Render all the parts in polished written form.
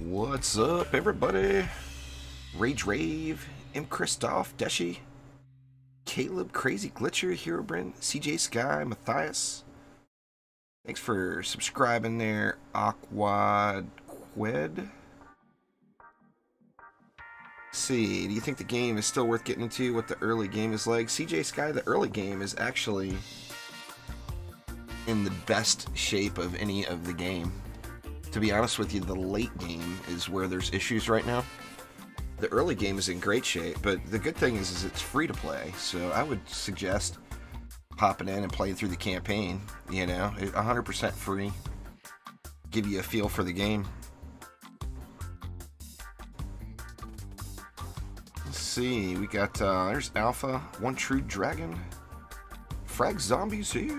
What's up, everybody? Rage Rave, M. Christoph, Deshi, Caleb, Crazy Glitcher, Herobrine, CJ Sky, Matthias. Thanks for subscribing there, Aquad Qued. See, do you think the game is still worth getting into? What the early game is like? CJ Sky, the early game is actually in the best shape of any of the game. To be honest with you, the late game is where there's issues right now. The early game is in great shape, but the good thing is it's free to play, so I would suggest popping in and playing through the campaign, you know, 100% free, give you a feel for the game. Let's see, we got, there's Alpha, One True Dragon, Frag Zombies here.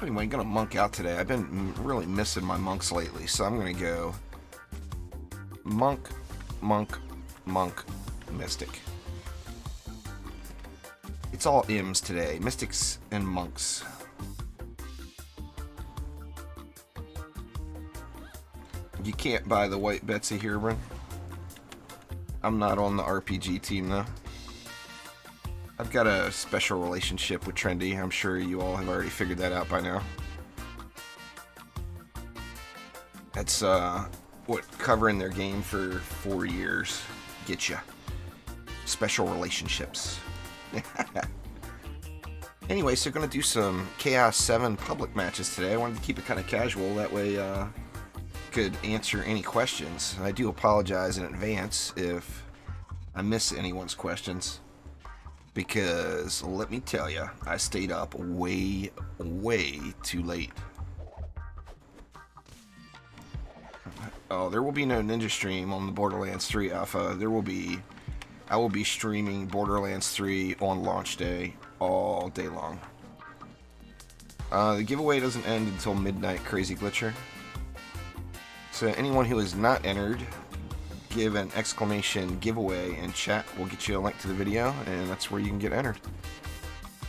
Anyway, I'm going to monk out today. I've been really missing my monks lately, so I'm going to go monk, monk, monk, mystic. It's all M's today. Mystics and monks. You can't buy the white Betsy here, Bryn. I'm not on the RPG team, though. I've got a special relationship with Trendy. I'm sure you all have already figured that out by now. That's what covering their game for 4 years gets you. Special relationships. Anyway, so going to do some Chaos 7 public matches today. I wanted to keep it kind of casual. That way could answer any questions. I do apologize in advance if I miss anyone's questions. Because, let me tell you, I stayed up way, way too late. Oh, there will be no Ninja stream on the Borderlands 3 Alpha. I will be streaming Borderlands 3 on launch day all day long. The giveaway doesn't end until midnight, Crazy Glitcher. So anyone who has not entered, give an exclamation giveaway in chat. We'll get you a link to the video, and that's where you can get entered.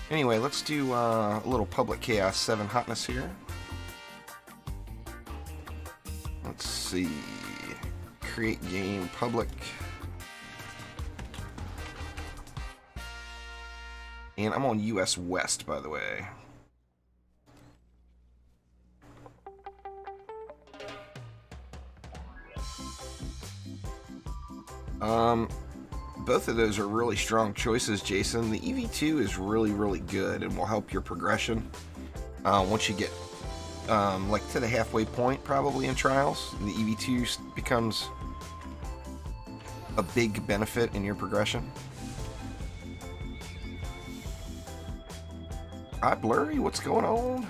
Anyway, let's do a little public Chaos 7 hotness here. Let's see. Create game public. And I'm on US West, by the way. Both of those are really strong choices, Jason. The EV2 is really, really good and will help your progression. Once you get like to the halfway point, probably in Trials, the EV2 becomes a big benefit in your progression. Hi, Blurry, what's going on?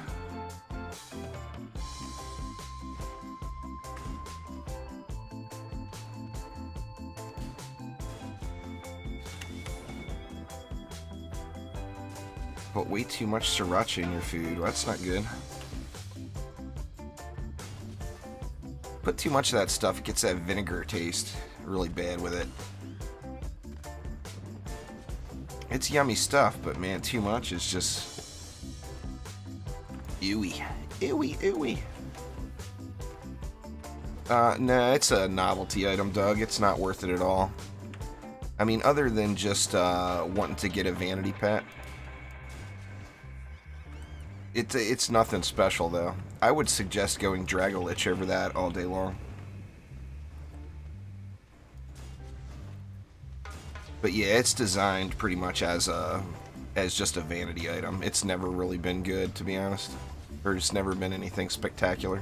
Put way too much sriracha in your food. Well, that's not good. Put too much of that stuff, it gets that vinegar taste really bad with it. It's yummy stuff, but man, too much is just ooey. Ooey, ooey. Nah, it's a novelty item, Doug. It's not worth it at all. I mean, other than just wanting to get a vanity pet. It's nothing special, though. I would suggest going Dragolich over that all day long. But yeah, it's designed pretty much as just a vanity item. It's never really been good, to be honest. Or it's never been anything spectacular.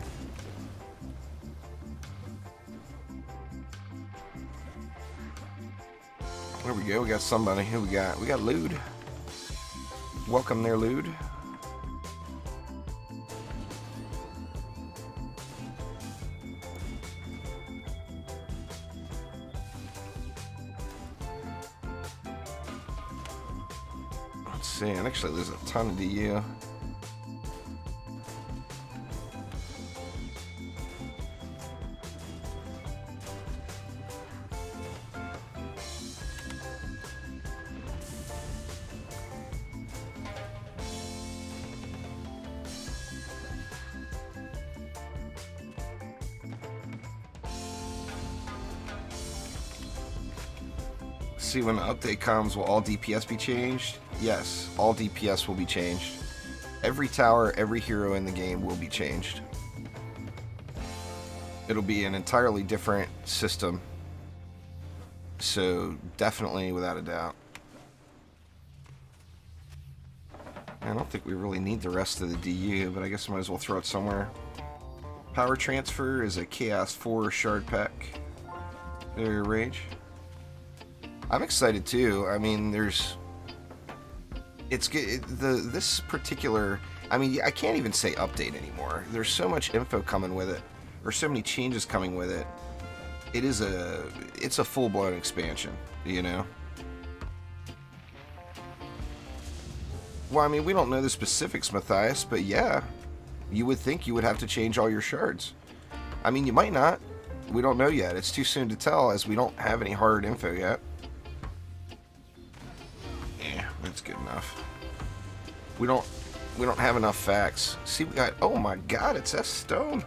There we go, we got somebody. Who we got? We got Lude. Welcome there, Lude. And actually there's a ton of DU. See, when the update comes, will all DPS be changed? Yes, all DPS will be changed. Every tower, every hero in the game will be changed. It'll be an entirely different system. So, definitely, without a doubt. I don't think we really need the rest of the DU, but I guess I might as well throw it somewhere. Power Transfer is a Chaos 4 shard pack. Their range. I'm excited too. I mean, it's good. This particular, I mean, I can't even say update anymore. There's so much info coming with it, or so many changes coming with it. It's a full-blown expansion, you know. Well, I mean, we don't know the specifics, Matthias, but yeah, you would think you would have to change all your shards. I mean, you might not. We don't know yet. It's too soon to tell, as we don't have any hard info yet. Yeah, that's good enough. We don't have enough facts. See, we got, oh my god, it's S stone.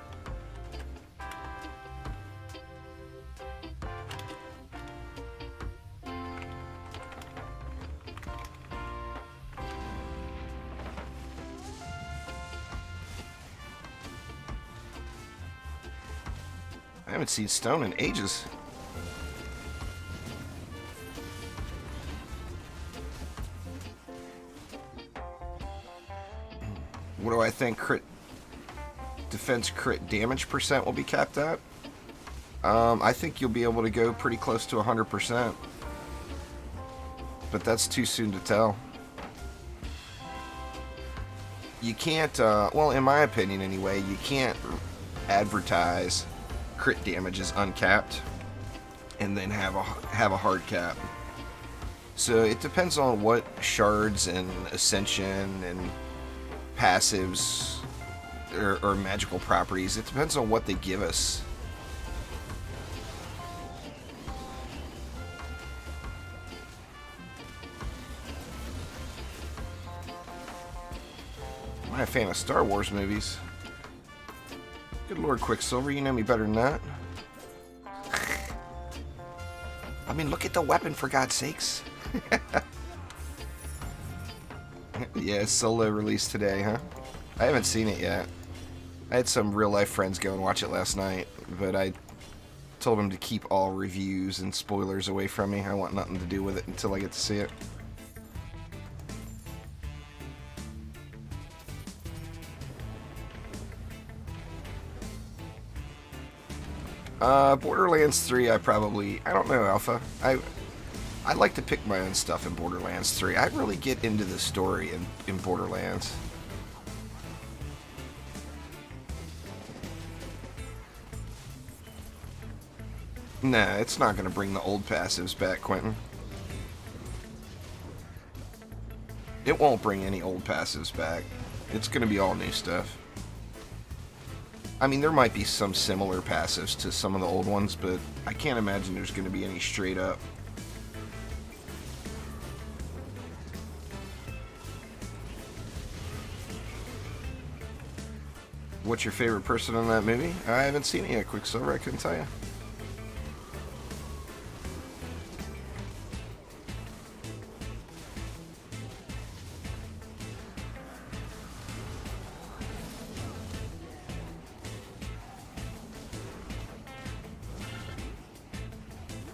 I haven't seen stone in ages. What do I think defense crit damage percent will be capped at? I think you'll be able to go pretty close to 100%. But that's too soon to tell. You can't, well, in my opinion anyway, you can't advertise crit damage is uncapped and then have a hard cap. So it depends on what shards and ascension and passives or magical properties. It depends on what they give us. Am I a fan of Star Wars movies? Good Lord, Quicksilver, you know me better than that. I mean, look at the weapon, for God's sakes. Yeah, Solo released today, huh? I haven't seen it yet. I had some real-life friends go and watch it last night, but I told them to keep all reviews and spoilers away from me. I want nothing to do with it until I get to see it. Borderlands 3, I don't know, Alpha. I like to pick my own stuff in Borderlands 3. I really get into the story in Borderlands. Nah, it's not going to bring the old passives back, Quentin. It won't bring any old passives back. It's going to be all new stuff. I mean, there might be some similar passives to some of the old ones, but I can't imagine there's going to be any straight up. What's your favorite person in that movie? I haven't seen it yet, Quicksilver. I couldn't tell you.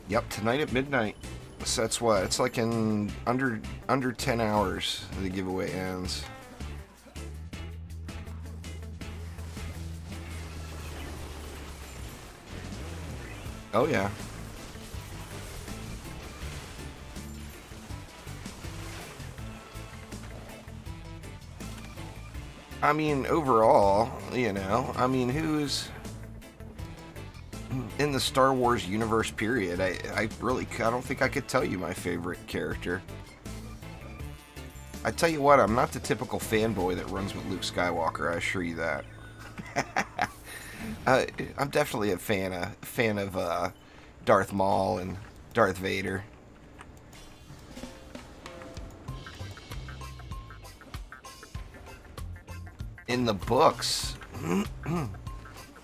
Yep, tonight at midnight. So that's what? It's like in under 10 hours the giveaway ends. Oh yeah. I mean, overall, you know, I mean, who's in the Star Wars universe period? I don't think I could tell you my favorite character. I tell you what, I'm not the typical fanboy that runs with Luke Skywalker, I assure you that. I'm definitely a fan of Darth Maul and Darth Vader. In the books,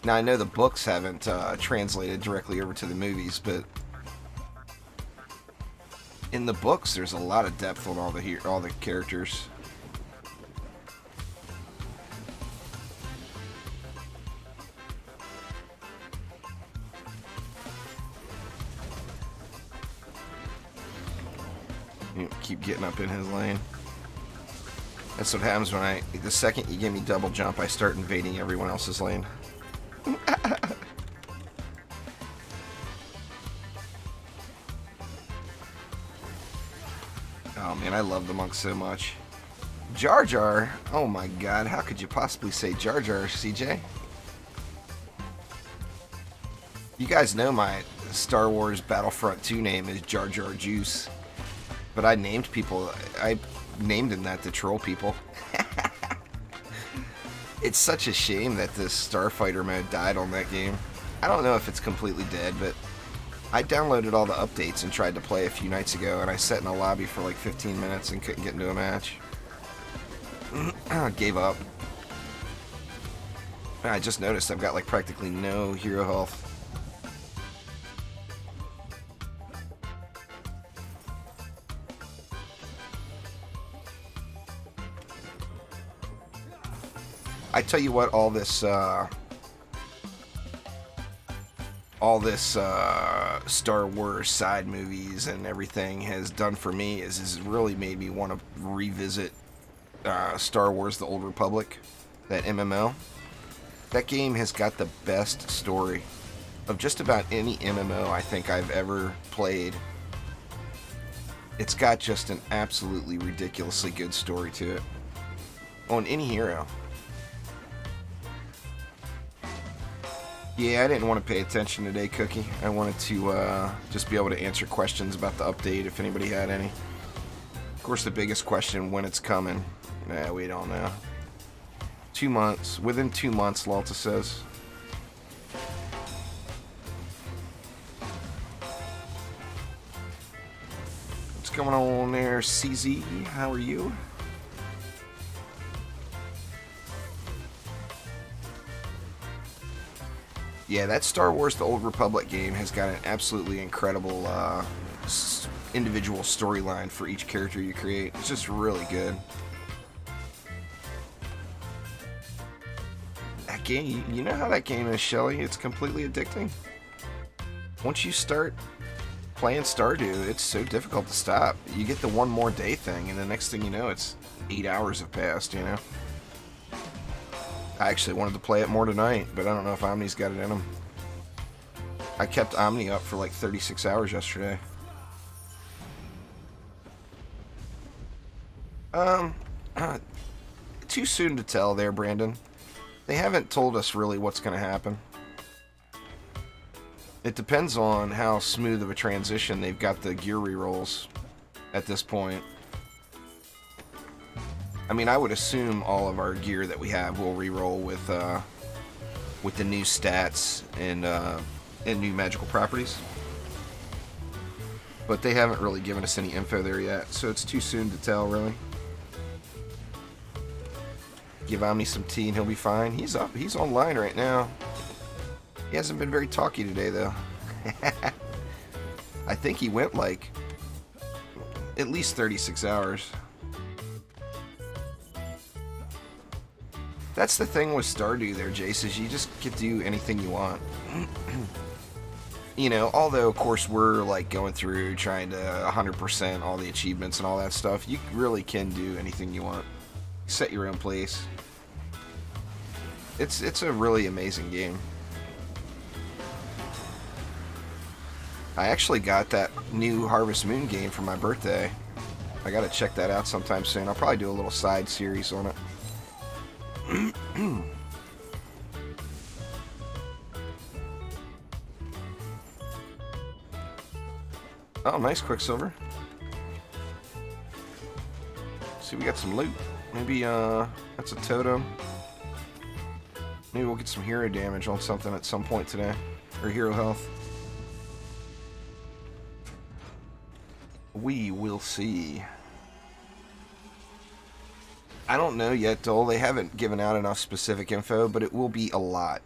now I know the books haven't translated directly over to the movies, but In the books, there's a lot of depth on all the characters. You keep getting up in his lane. That's what happens when the second you give me double jump, I start invading everyone else's lane. Oh man, I love the monk so much. Jar Jar, oh my god, how could you possibly say Jar Jar, CJ? You guys know my Star Wars Battlefront 2 name is Jar Jar Juice. But I named him that to troll people. It's such a shame that this Starfighter mode died on that game. I don't know if it's completely dead, but I downloaded all the updates and tried to play a few nights ago, and I sat in a lobby for like 15 minutes and couldn't get into a match. Gave up. I just noticed I've got like practically no hero health. I tell you what, all this Star Wars side movies and everything has done for me is really made me want to revisit Star Wars: The Old Republic, that MMO. That game has got the best story of just about any MMO I think I've ever played. It's got just an absolutely ridiculously good story to it on any hero. Yeah, I didn't want to pay attention today, Cookie. I wanted to just be able to answer questions about the update if anybody had any. Of course, the biggest question, when it's coming. Nah, we don't know. 2 months. Within 2 months, Lalta says. What's going on there, CZ? How are you? Yeah, that Star Wars: The Old Republic game has got an absolutely incredible individual storyline for each character you create. It's just really good. That game, you know how that game is, Shelly? It's completely addicting. Once you start playing Stardew, it's so difficult to stop. You get the one more day thing, and the next thing you know, it's 8 hours have passed, you know? I actually wanted to play it more tonight, but I don't know if Omni's got it in him. I kept Omni up for like 36 hours yesterday. Too soon to tell there, Brandon. They haven't told us really what's going to happen. It depends on how smooth of a transition they've got the gear rerolls at this point. I mean, I would assume all of our gear that we have will reroll with the new stats and new magical properties. But they haven't really given us any info there yet, so it's too soon to tell, really. Give Omni some tea and he'll be fine. He's up. He's online right now. He hasn't been very talky today, though. I think he went like at least 36 hours. That's the thing with Stardew there, Jace, is you just get to do anything you want. You know, although, of course, we're like going through trying to 100% all the achievements and all that stuff, you really can do anything you want. Set your own place. It's a really amazing game. I actually got that new Harvest Moon game for my birthday. I gotta check that out sometime soon. I'll probably do a little side series on it. Oh, nice Quicksilver. See, we got some loot. Maybe, that's a totem. Maybe we'll get some hero damage on something at some point today. Or hero health. We will see. I don't know yet, Dole. They haven't given out enough specific info, but it will be a lot.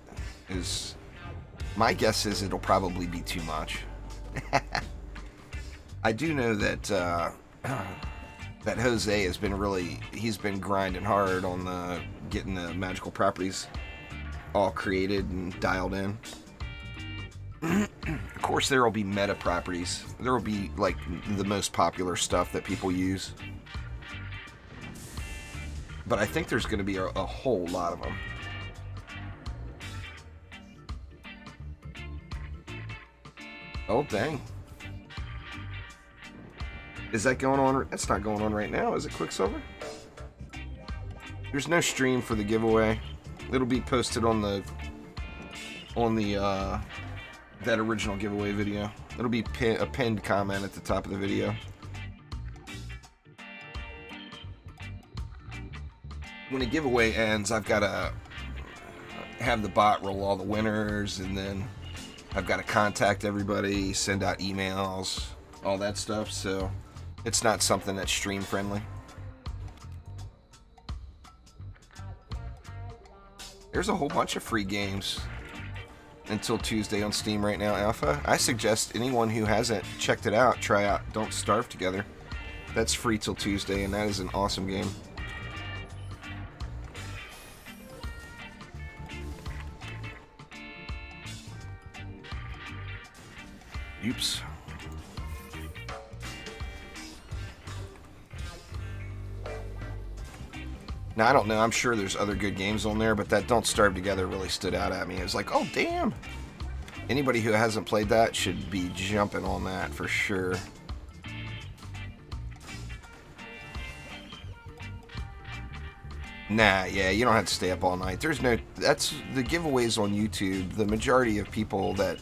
My guess is it'll probably be too much. I do know that that Jose has been he's been grinding hard on getting the magical properties all created and dialed in. Of course, there will be meta properties. There will be like the most popular stuff that people use. But I think there's going to be a whole lot of them. Oh, dang. Is that going on? That's not going on right now. Is it, Quicksilver? There's no stream for the giveaway. It'll be posted on the that original giveaway video. It'll be a pinned comment at the top of the video. When a giveaway ends, I've got to have the bot roll all the winners, and then I've got to contact everybody, send out emails, all that stuff. So it's not something that's stream friendly. There's a whole bunch of free games until Tuesday on Steam right now, Alpha. I suggest anyone who hasn't checked it out, try out Don't Starve Together. That's free till Tuesday, and that is an awesome game. Oops. Now, I don't know. I'm sure there's other good games on there, but that Don't Starve Together really stood out at me. It was like, oh, damn. Anybody who hasn't played that should be jumping on that for sure. Nah, yeah, you don't have to stay up all night. There's no... That's the giveaways on YouTube. The majority of people that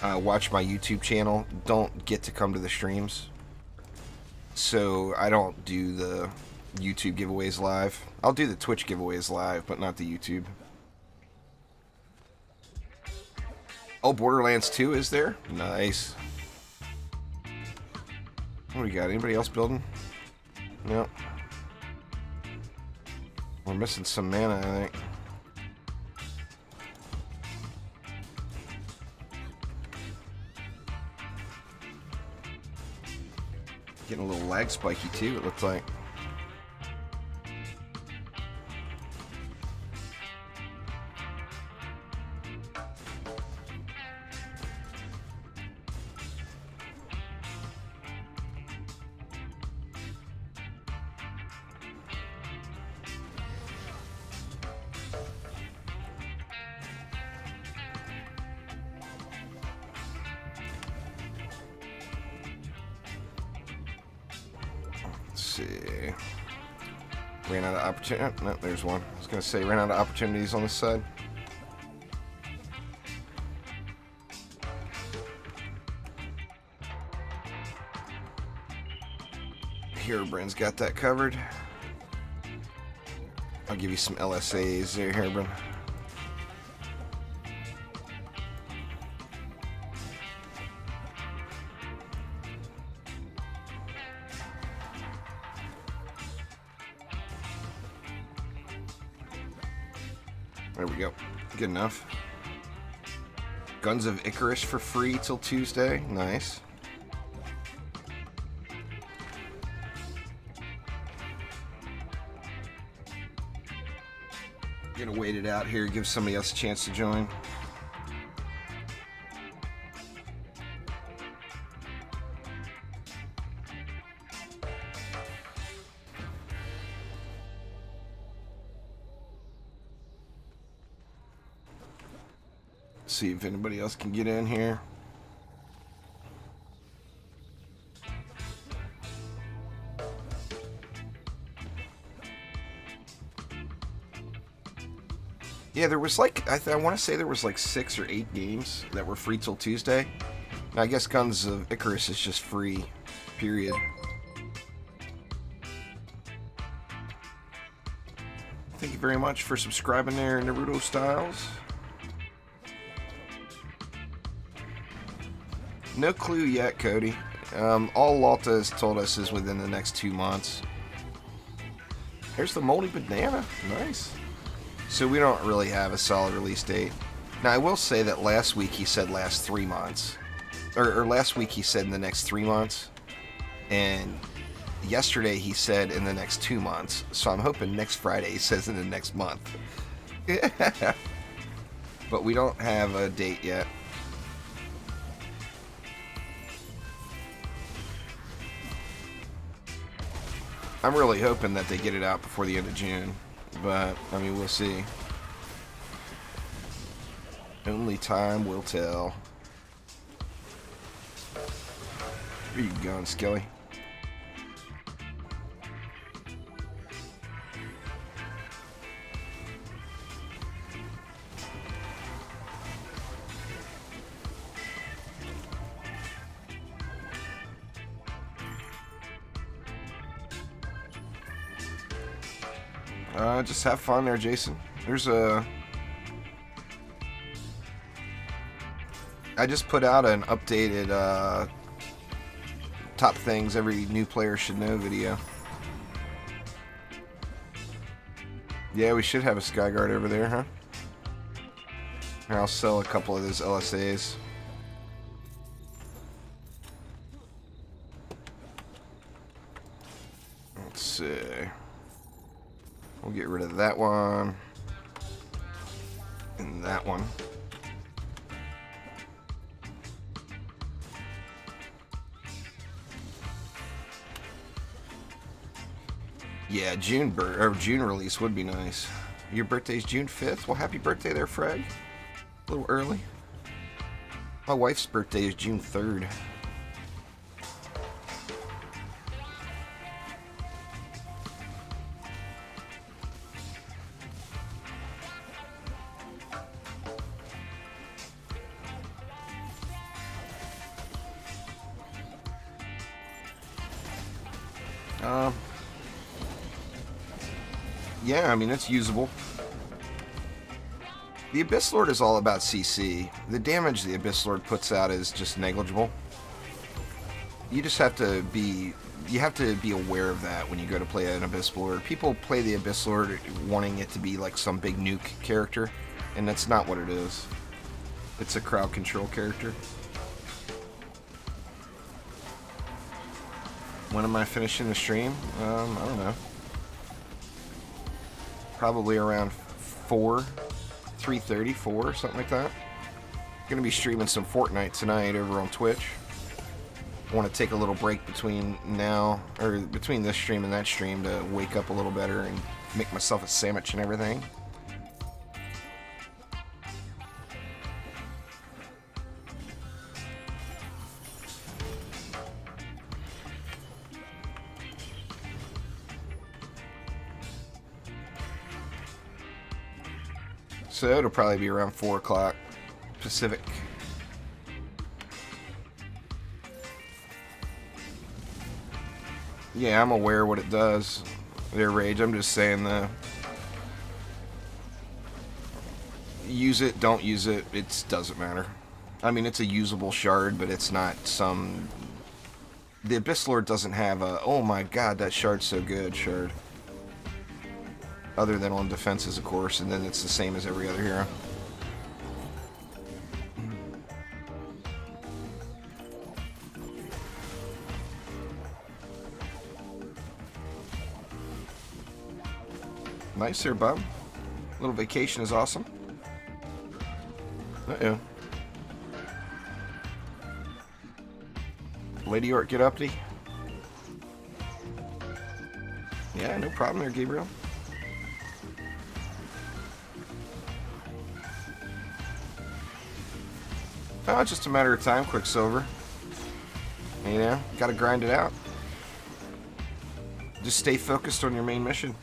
watch my YouTube channel don't get to come to the streams. So I don't do the YouTube giveaways live. I'll do the Twitch giveaways live, but not the YouTube. Oh, Borderlands 2 is there? Nice. What do we got? Anybody else building? Nope. We're missing some mana, I think. Getting a little lag spiky too, it looks like. Ran out of opportunity. Oh, no, there's one. I was going to say, ran out of opportunities on this side. Herobrine's got that covered. I'll give you some LSAs there, Herobrine. There we go. Good enough. Guns of Icarus for free till Tuesday. Nice. Gonna wait it out here, give somebody else a chance to join. See if anybody else can get in here. Yeah, there was like, I want to say there was like 6 or 8 games that were free till Tuesday. Now, I guess Guns of Icarus is just free, period. Thank you very much for subscribing there, Naruto Styles. No clue yet, Cody. All Lalta has told us is within the next 2 months. Here's the moldy banana. Nice. So we don't really have a solid release date. Now, I will say that last week he said last 3 months. or last week he said in the next 3 months, and yesterday he said in the next 2 months. So I'm hoping next Friday he says in the next month. But we don't have a date yet. I'm really hoping that they get it out before the end of June, but I mean, we'll see. Only time will tell. Where you going, Skelly? Just have fun there, Jason. There's a... I just put out an updated top things every new player should know video. Yeah, we should have a Skyguard over there, huh? I'll sell a couple of those LSAs. Let's see. We'll get rid of that one. And that one. Yeah, June release would be nice. Your birthday's June 5th? Well, happy birthday there, Fred. A little early. My wife's birthday is June 3rd. Yeah, I mean, it's usable. The Abyss Lord is all about CC. The damage the Abyss Lord puts out is just negligible. You just have to be... You have to be aware of that when you go to play an Abyss Lord. People play the Abyss Lord wanting it to be like some big nuke character, and that's not what it is. It's a crowd control character. When am I finishing the stream? I don't know. Probably around 3:30, 4, something like that. Gonna be streaming some Fortnite tonight over on Twitch. I want to take a little break between now, or between this stream and that stream, to wake up a little better and make myself a sandwich and everything. So it'll probably be around 4 o'clock Pacific. Yeah, I'm aware what it does. Their rage. I'm just saying use it, don't use it, it doesn't matter. I mean, it's a usable shard, but it's not some... The Abyss Lord doesn't have a, oh my god, that shard's so good shard. Other than on defenses, of course, and then it's the same as every other hero. Nice there, bub. Little vacation is awesome. Uh-oh. Lady York, get uppity. Yeah, no problem there, Gabriel. Oh, it's just a matter of time, Quicksilver. You know, gotta grind it out. Just stay focused on your main mission.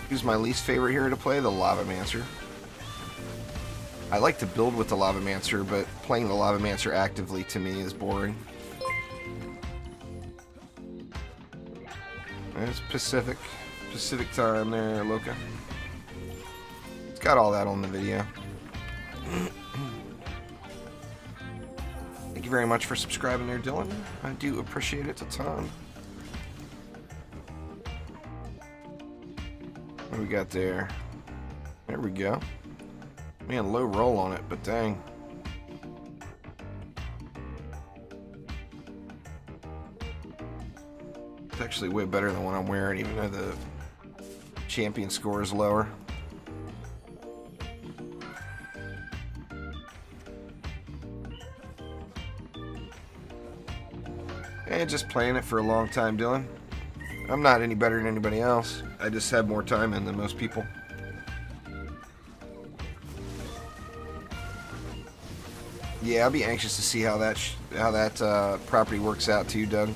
Who's my least favorite hero to play? The Lavamancer. I like to build with the Lavamancer, but playing the Lavamancer actively to me is boring. There's Pacific time there, Loka. It's got all that on the video. Thank you very much for subscribing there, Dylan. I do appreciate it a ton. What do we got there? There we go. Man, low roll on it, but dang. It's actually way better than what I'm wearing, even though the champion score is lower. And just playing it for a long time, Dylan. I'm not any better than anybody else. I just have more time in than most people. Yeah, I'll be anxious to see how that property works out too, Doug.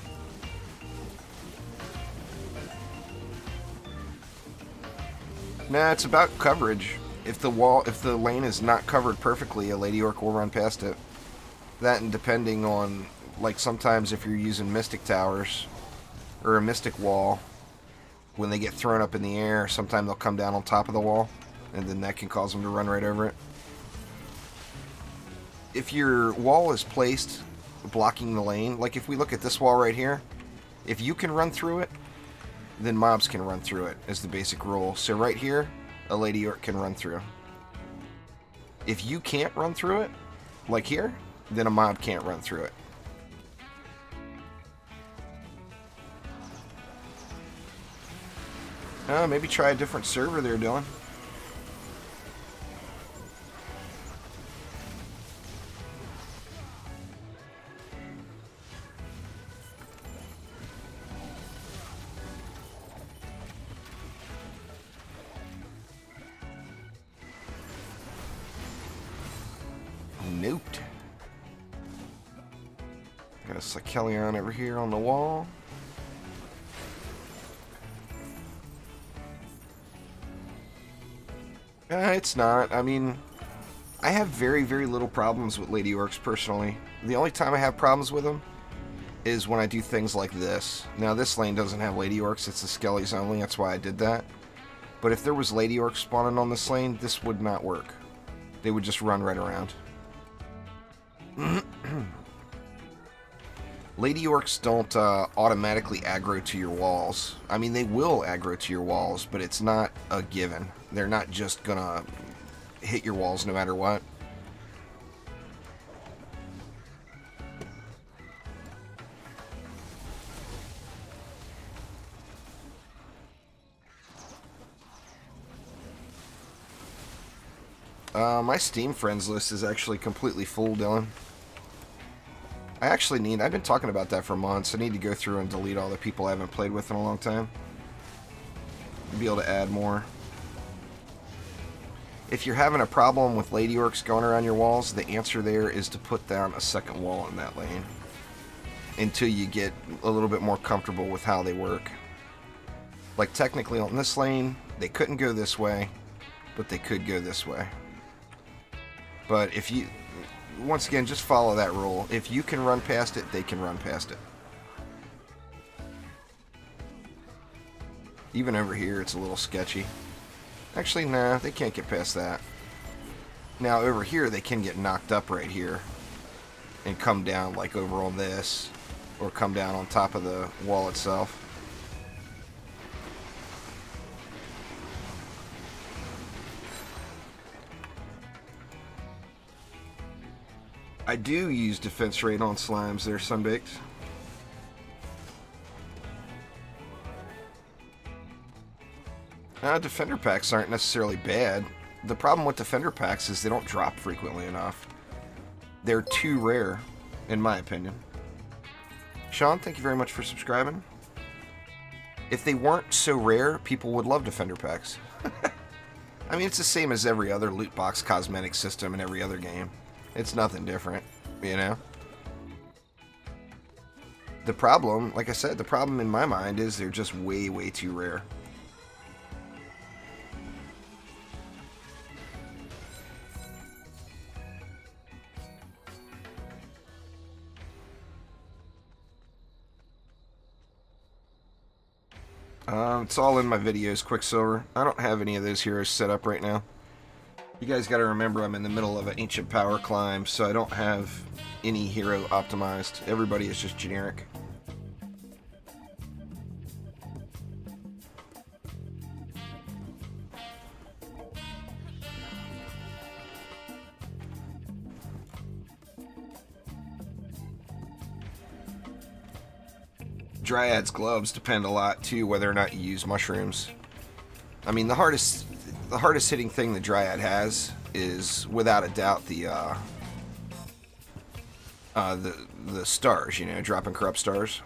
Nah, it's about coverage. If the lane is not covered perfectly, a Lady Orc will run past it. That, and depending on, like, sometimes if you're using Mystic Towers or a Mystic Wall, when they get thrown up in the air, sometimes they'll come down on top of the wall, and then that can cause them to run right over it. If your wall is placed blocking the lane, like if we look at this wall right here, if you can run through it, then mobs can run through it, is the basic rule. So right here, a Lady Orc can run through. If you can't run through it, like here, then a mob can't run through it. Maybe try a different server there, Dylan. Noped. Got a Sakelion over here on the wall. It's not. I mean, I have very, very little problems with Lady Orcs personally. The only time I have problems with them is when I do things like this. Now, this lane doesn't have Lady Orcs. It's the Skellies only. That's why I did that. But if there was Lady Orcs spawning on this lane, this would not work. They would just run right around. Lady Orcs don't automatically aggro to your walls. I mean, they will aggro to your walls, but it's not a given. They're not just gonna hit your walls no matter what. My Steam friends list is actually completely full, Dylan. I've been talking about that for months. I need to go through and delete all the people I haven't played with in a long time. Be able to add more. If you're having a problem with Lady Orcs going around your walls, the answer there is to put down a second wall in that lane until you get a little bit more comfortable with how they work. Like, technically on this lane, they couldn't go this way, but they could go this way. But if you, once again, just follow that rule. If you can run past it, they can run past it. Even over here, it's a little sketchy. Actually, nah, they can't get past that. Now, over here, they can get knocked up right here and come down, like over on this, or come down on top of the wall itself. I do use defense rate on slimes there, Sunbaked. Defender packs aren't necessarily bad. The problem with defender packs is they don't drop frequently enough. They're too rare, in my opinion. Sean, thank you very much for subscribing. If they weren't so rare, people would love defender packs. I mean, it's the same as every other loot box cosmetic system in every other game. It's nothing different, you know? The problem, like I said, the problem in my mind is they're just way, way too rare. It's all in my videos, Quicksilver. I don't have any of those heroes set up right now. You guys got to remember I'm in the middle of an ancient power climb, so I don't have any hero optimized. Everybody is just generic. Dryad's gloves depend a lot too whether or not you use mushrooms. I mean, the hardest hitting thing the Dryad has is without a doubt the stars, you know, dropping corrupt stars.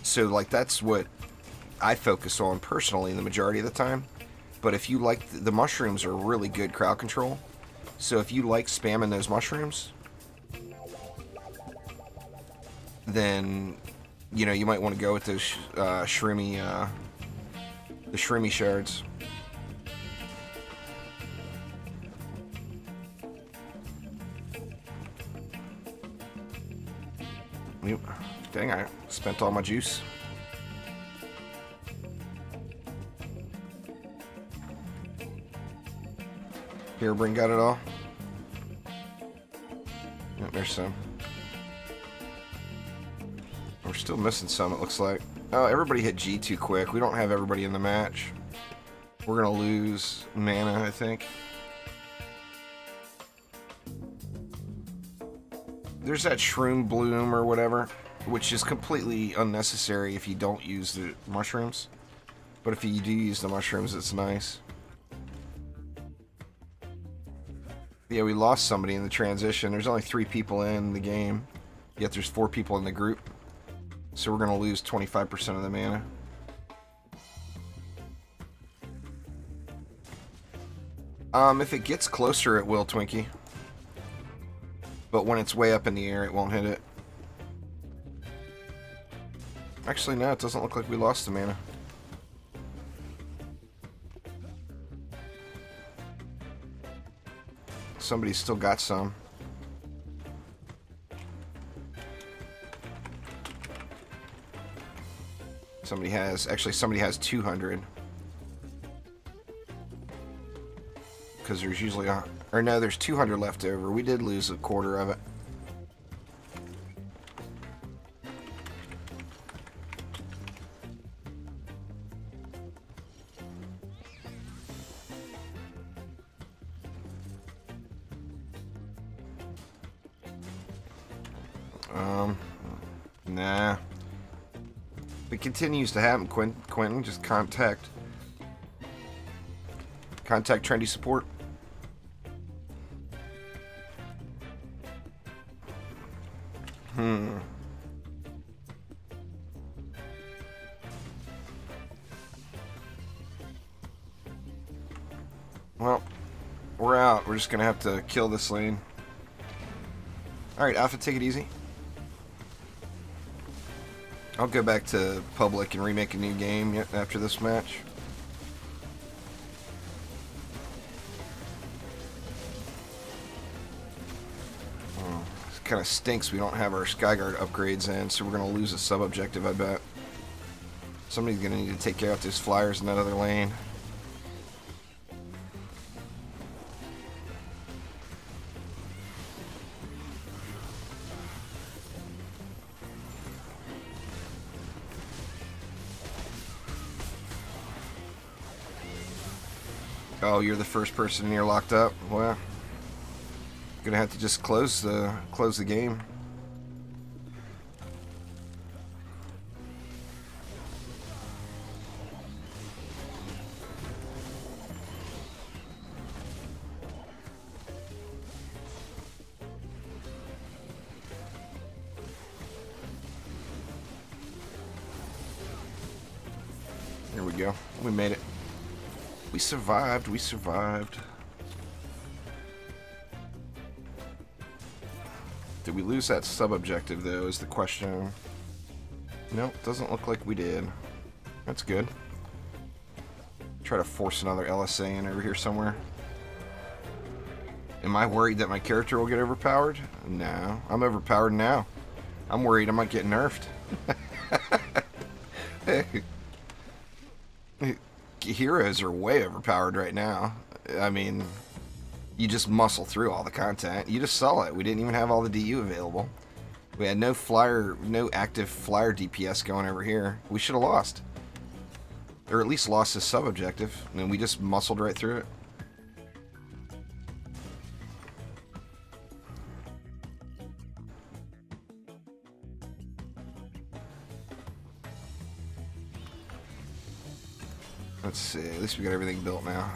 So like that's what I focus on personally the majority of the time. But if you like the mushrooms are really good crowd control. So if you like spamming those mushrooms, then you know you might want to go with those shroomy the shroomy shards. Dang, I spent all my juice. Here, Bryn got it all. Yep, there's some. We're still missing some, it looks like. Oh, everybody hit G too quick. We don't have everybody in the match. We're gonna lose mana, I think. There's that shroom bloom or whatever, which is completely unnecessary if you don't use the mushrooms. But if you do use the mushrooms, it's nice. Yeah, we lost somebody in the transition. There's only 3 people in the game, yet there's 4 people in the group. So we're going to lose 25% of the mana. If it gets closer, it will, Twinkie. But when it's way up in the air, it won't hit it. Actually, no, it doesn't look like we lost the mana. Somebody's still got some. Somebody has 200. Because there's usually there's 200 left over. We did lose a quarter of it. Nah. If it continues to happen, Quentin, just contact trendy support. Well, we're out. We're just gonna have to kill this lane. Alright, Alpha, take it easy. I'll go back to public and remake a new game after this match. Oh, it kind of stinks we don't have our Skyguard upgrades in, so we're going to lose a sub-objective, I bet. Somebody's going to need to take care of those flyers in that other lane. Oh, you're the first person in here locked up? Well, gonna have to just close the game. Here we go. We made it. We survived. We survived. Did we lose that sub-objective, though, is the question. Nope, doesn't look like we did. That's good. Try to force another LSA in over here somewhere. Am I worried that my character will get overpowered? No, I'm overpowered now. I'm worried I might get nerfed. Heroes are way overpowered right now. I mean, you just muscle through all the content. You just saw it. We didn't even have all the DU available. We had no active flyer DPS going over here. We should have lost. Or at least lost this sub-objective. And we just muscled right through it. Let's see. At least we got everything built now.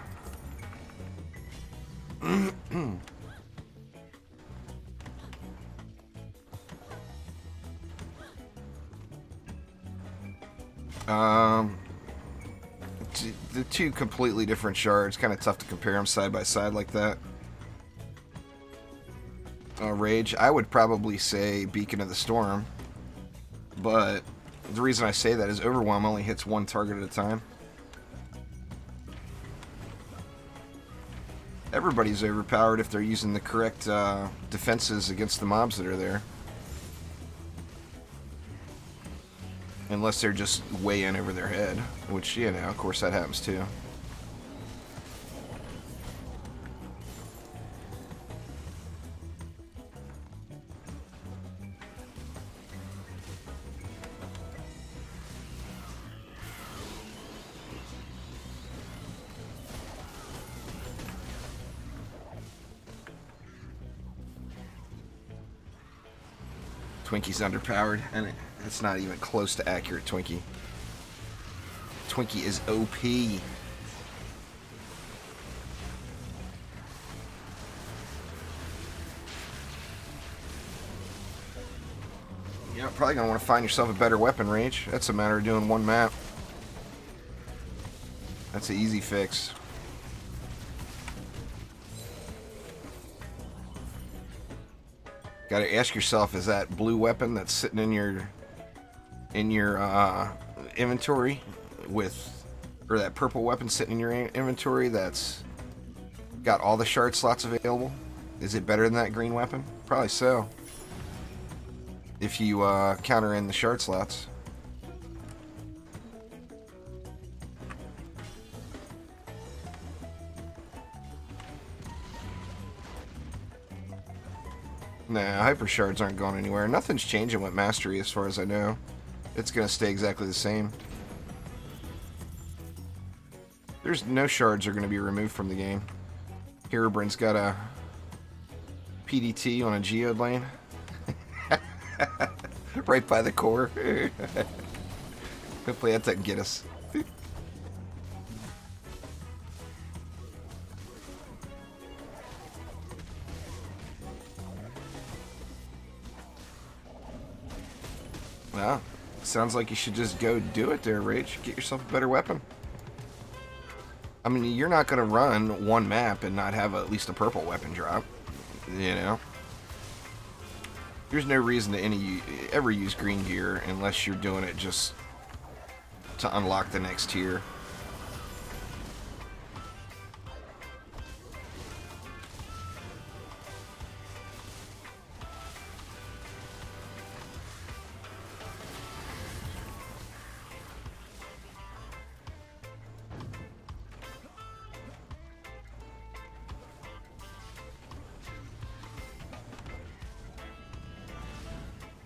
The two completely different shards. Kind of tough to compare them side by side like that. Rage, I would probably say Beacon of the Storm, but the reason I say that is Overwhelm only hits one target at a time. Everybody's overpowered if they're using the correct defenses against the mobs that are there. Unless they're just way in over their head, which, you know, of course that happens too. Twinkie's underpowered, and it's not even close to accurate Twinkie. Twinkie is OP. Yeah, probably gonna want to find yourself a better weapon, Rage. That's a matter of doing one map. That's an easy fix. Got to ask yourself: is that blue weapon that's sitting in your inventory or that purple weapon sitting in your inventory that's got all the shard slots available? Is it better than that green weapon? Probably so. If you counter in the shard slots. Nah, hyper shards aren't going anywhere. Nothing's changing with mastery as far as I know. It's gonna stay exactly the same. There's no shards are gonna be removed from the game. Herobrine's got a PDT on a geode lane. Right by the core. Hopefully that doesn't get us. Well, sounds like you should just go do it there, Rage. Get yourself a better weapon. I mean, you're not going to run one map and not have at least a purple weapon drop. You know? There's no reason to ever use green gear unless you're doing it just to unlock the next tier.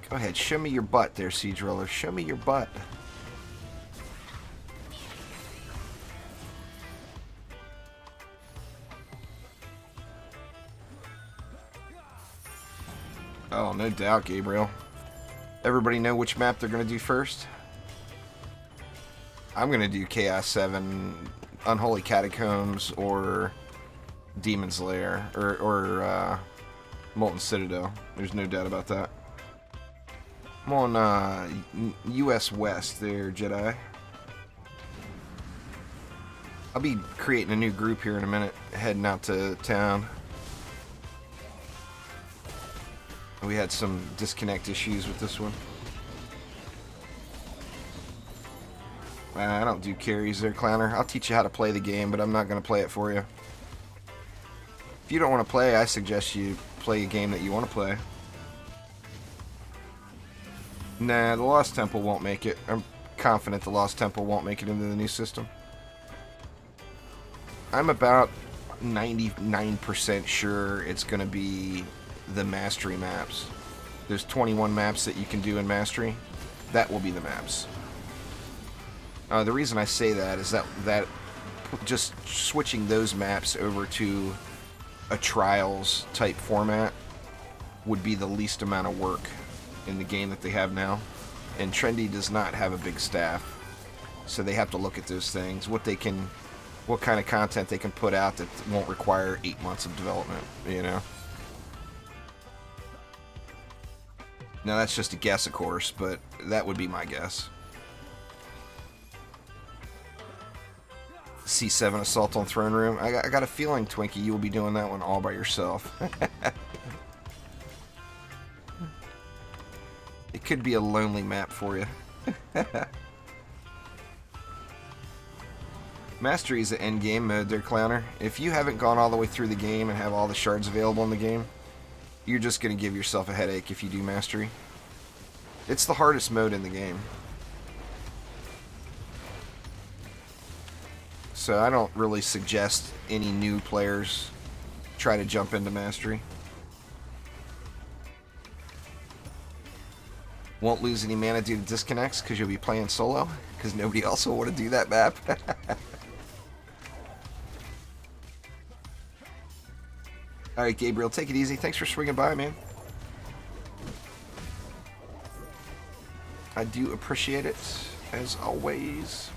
Go ahead, show me your butt there, Siege Roller. Show me your butt. Oh, no doubt, Gabriel. Everybody know which map they're going to do first? I'm going to do Chaos 7, Unholy Catacombs, or Demon's Lair, or Molten Citadel. There's no doubt about that. I'm on US West there, Jedi. I'll be creating a new group here in a minute, heading out to town. We had some disconnect issues with this one. I don't do carries there, Clowner. I'll teach you how to play the game, but I'm not going to play it for you. If you don't want to play, I suggest you play a game that you want to play. Nah, the Lost Temple won't make it. I'm confident the Lost Temple won't make it into the new system. I'm about 99% sure it's going to be the Mastery maps. There's 21 maps that you can do in Mastery. That will be the maps. The reason I say that is that just switching those maps over to a Trials type format would be the least amount of work in the game that they have now. And Trendy does not have a big staff. So they have to look at those things, what kind of content they can put out that won't require 8 months of development, you know? Now that's just a guess, of course, but that would be my guess. C7 Assault on Throne Room. I got a feeling, Twinkie, you will be doing that one all by yourself. It could be a lonely map for you. Mastery is an endgame mode there, Clowner. If you haven't gone all the way through the game and have all the shards available in the game, you're just going to give yourself a headache if you do Mastery. It's the hardest mode in the game. So I don't really suggest any new players try to jump into Mastery. Won't lose any mana due to disconnects because you'll be playing solo, because nobody else will want to do that map. Alright, Gabriel, take it easy. Thanks for swinging by, man. I do appreciate it, as always.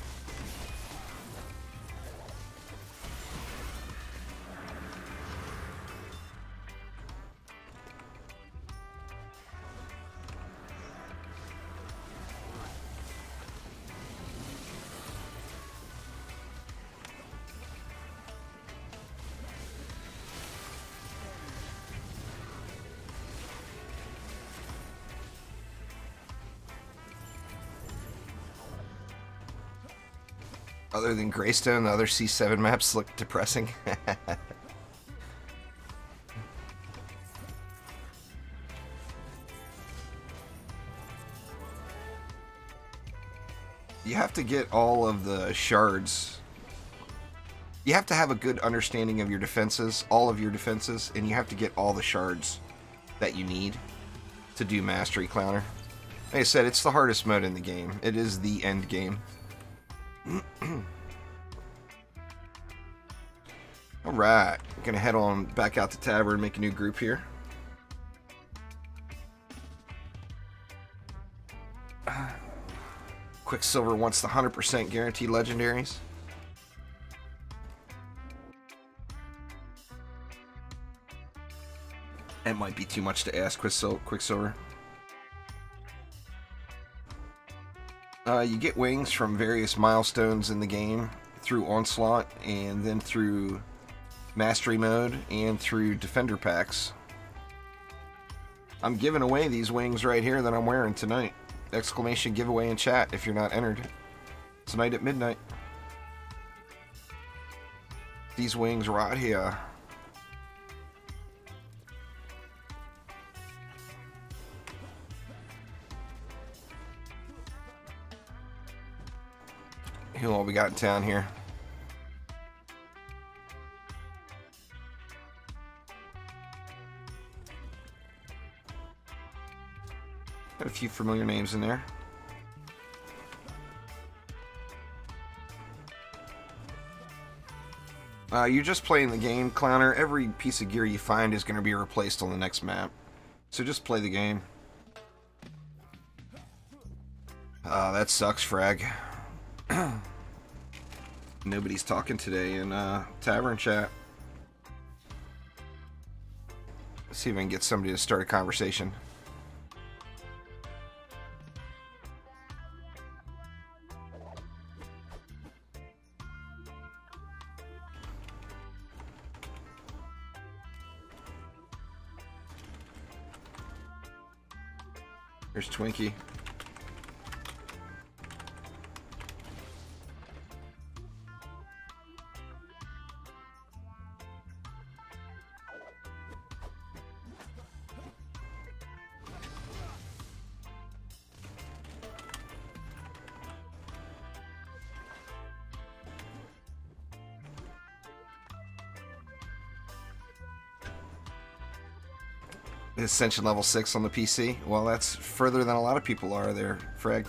Other than Greystone, the other C7 maps look depressing. You have to get all of the shards. You have to have a good understanding of your defenses, all of your defenses, and you have to get all the shards that you need to do Mastery, Clowner. Like I said, it's the hardest mode in the game. It is the end game. Alright, I'm gonna head on back out to Tavern and make a new group here. Quicksilver wants the 100% guaranteed legendaries. It might be too much to ask, Quicksilver. You get wings from various milestones in the game through Onslaught and then through Mastery mode and through Defender packs. I'm giving away these wings right here that I'm wearing tonight. Exclamation giveaway in chat if you're not entered. Tonight at midnight. These wings right here. Who all we got in town here? Got a few familiar names in there. You're just playing the game, Clowner. Every piece of gear you find is going to be replaced on the next map. So just play the game. That sucks, Frag. Nobody's talking today in Tavern chat. Let's see if I can get somebody to start a conversation. Here's Twinkie. Ascension level 6 on the PC. Well, that's further than a lot of people are there, Frag.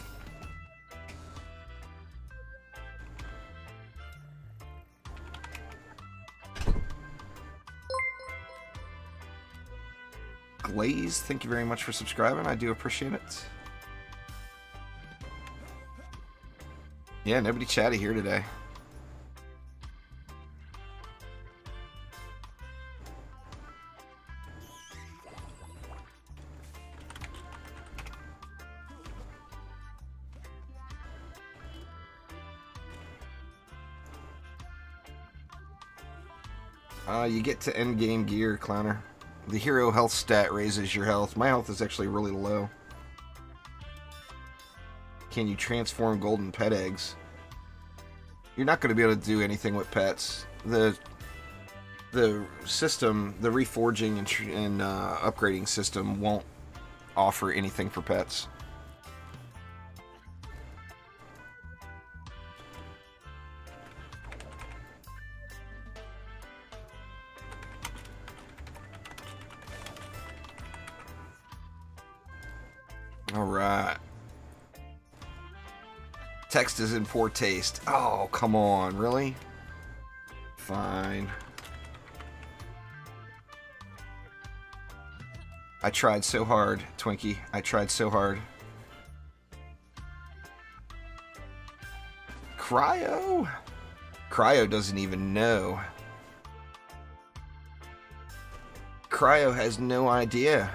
Glaze, thank you very much for subscribing. I do appreciate it. Yeah, nobody chatty here today. You get to endgame gear, Clowner. The hero health stat raises your health. My health is actually really low. Can you transform golden pet eggs? You're not going to be able to do anything with pets. The system, the reforging and upgrading system won't offer anything for pets. Alright. Text is in poor taste. Oh, come on. Really? Fine. I tried so hard, Twinkie. I tried so hard. Cryo? Cryo doesn't even know. Cryo has no idea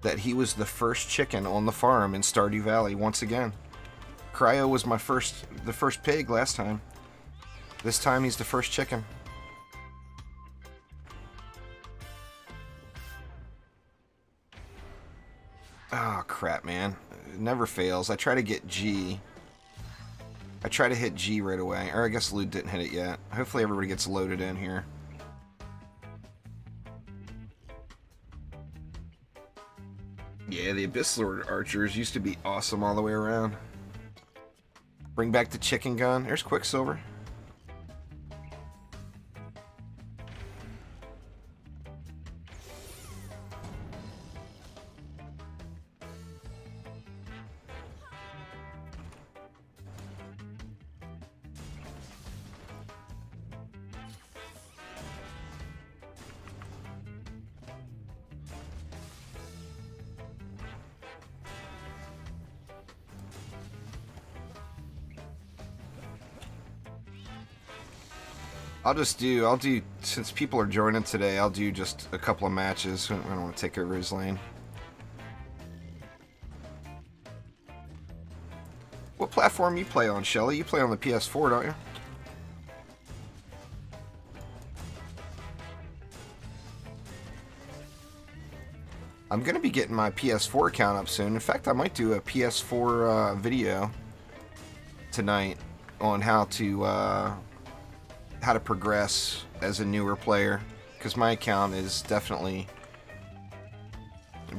that he was the first chicken on the farm in Stardew Valley once again. Cryo was the first pig last time. This time he's the first chicken. Oh crap, man. It never fails. I try to get G. I try to hit G right away. Or I guess Lude didn't hit it yet. Hopefully everybody gets loaded in here. Yeah, the Abyss Lord archers used to be awesome all the way around. Bring back the chicken gun. There's Quicksilver. I'll do, since people are joining today, I'll do just a couple of matches. I don't want to take over his lane. What platform you play on, Shelly? You play on the PS4, don't you? I'm going to be getting my PS4 account up soon. In fact, I might do a PS4 video tonight on how to progress as a newer player, because my account is definitely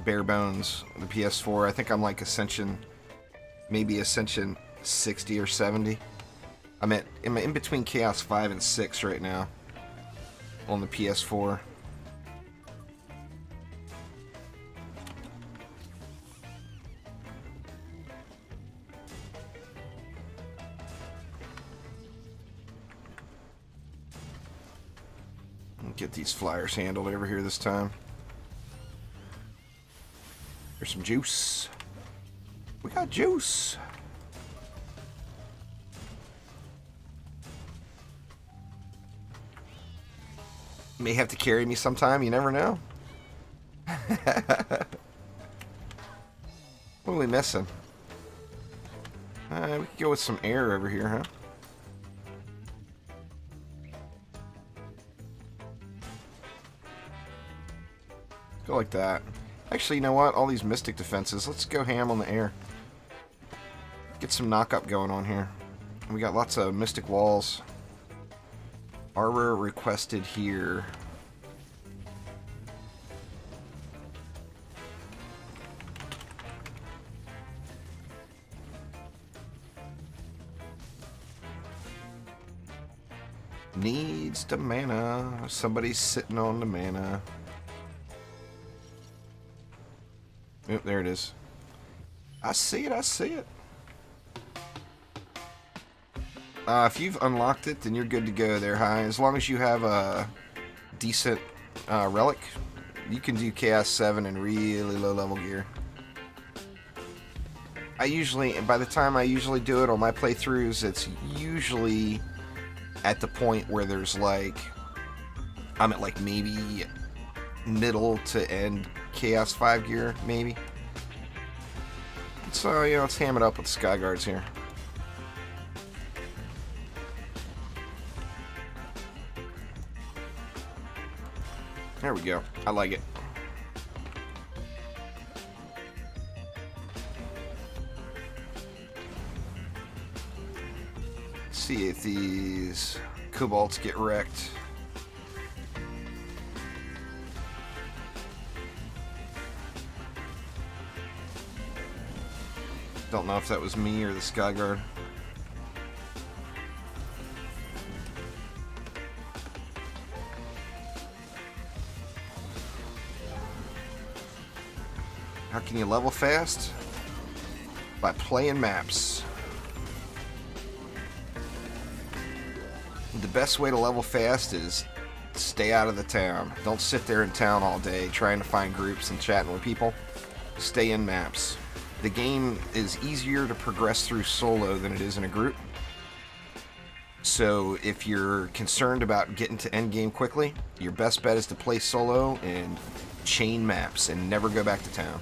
bare bones. The PS4, I think I'm like Ascension, maybe Ascension 60 or 70. I'm in between Chaos 5 and 6 right now on the PS4. Get these flyers handled over here this time. There's some juice. We got juice. May have to carry me sometime, you never know. What are we missing? We could go with some air over here, huh? Go like that. Actually, you know what? All these mystic defenses. Let's go ham on the air. Get some knock-up going on here. We got lots of mystic walls. Arbor requested here. Needs the mana. Somebody's sitting on the mana. Yep, there it is. I see it, I see it. If you've unlocked it, then you're good to go there, High. As long as you have a decent relic, you can do Chaos 7 in really low level gear. by the time I usually do it on my playthroughs, it's usually at the point where there's like, I'm at like maybe middle to end Chaos 5 gear, maybe. So, you know, let's ham it up with the Sky Guards here. There we go. I like it. Let's see if these Cobalts get wrecked. Don't know if that was me or the Sky Guard. How can you level fast? By playing maps. The best way to level fast is stay out of the town. Don't sit there in town all day trying to find groups and chatting with people. Stay in maps. The game is easier to progress through solo than it is in a group. So if you're concerned about getting to endgame quickly, your best bet is to play solo and chain maps and never go back to town.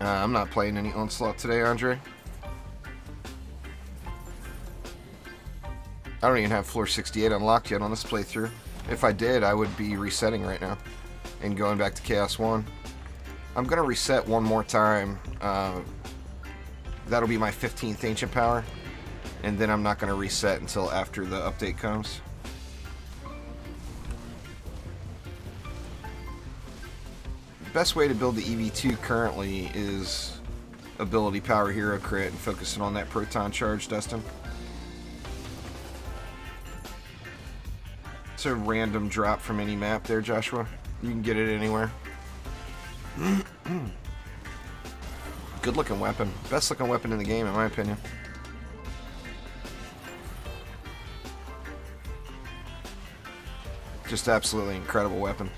I'm not playing any Onslaught today, Andre. I don't even have floor 68 unlocked yet on this playthrough. If I did, I would be resetting right now and going back to Chaos 1. I'm going to reset one more time. That'll be my 15th Ancient Power, and then I'm not going to reset until after the update comes. The best way to build the EV2 currently is ability power hero crit and focusing on that proton charge, Dustin. It's a random drop from any map there, Joshua. You can get it anywhere. Good looking weapon. Best looking weapon in the game, in my opinion. Just absolutely incredible weapon.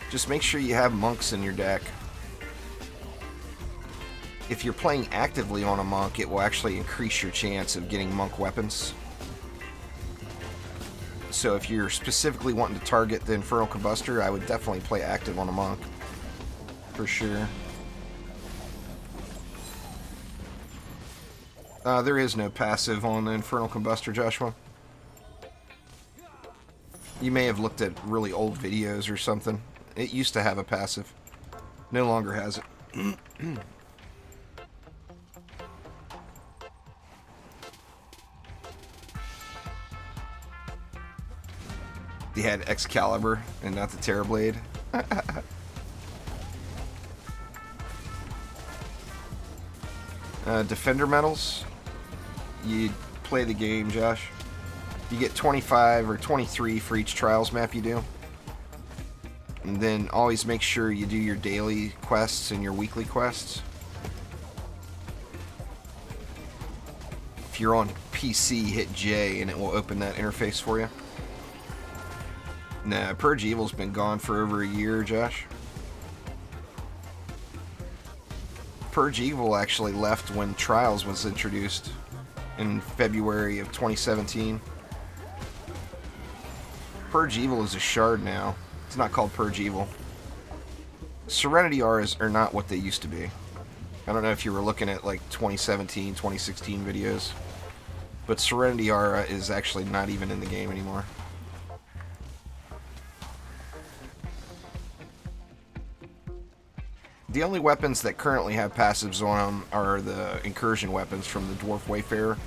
Just make sure you have monks in your deck. If you're playing actively on a monk, it will actually increase your chance of getting monk weapons. So if you're specifically wanting to target the Infernal Combustor, I would definitely play active on a monk. For sure. There is no passive on the Infernal Combustor, Joshua. You may have looked at really old videos or something. It used to have a passive. No longer has it. They had Excalibur and not the Terrorblade. Defender medals. You play the game, Josh. You get 25 or 23 for each Trials map you do. And then always make sure you do your daily quests and your weekly quests. If you're on PC, hit J and it will open that interface for you. Nah, Purge Evil's been gone for over a year, Josh. Purge Evil actually left when Trials was introduced in February of 2017. Purge Evil is a shard now. It's not called Purge Evil. Serenity auras are not what they used to be. I don't know if you were looking at like 2017, 2016 videos, but Serenity aura is actually not even in the game anymore. The only weapons that currently have passives on them are the incursion weapons from the Dwarf Wayfarer.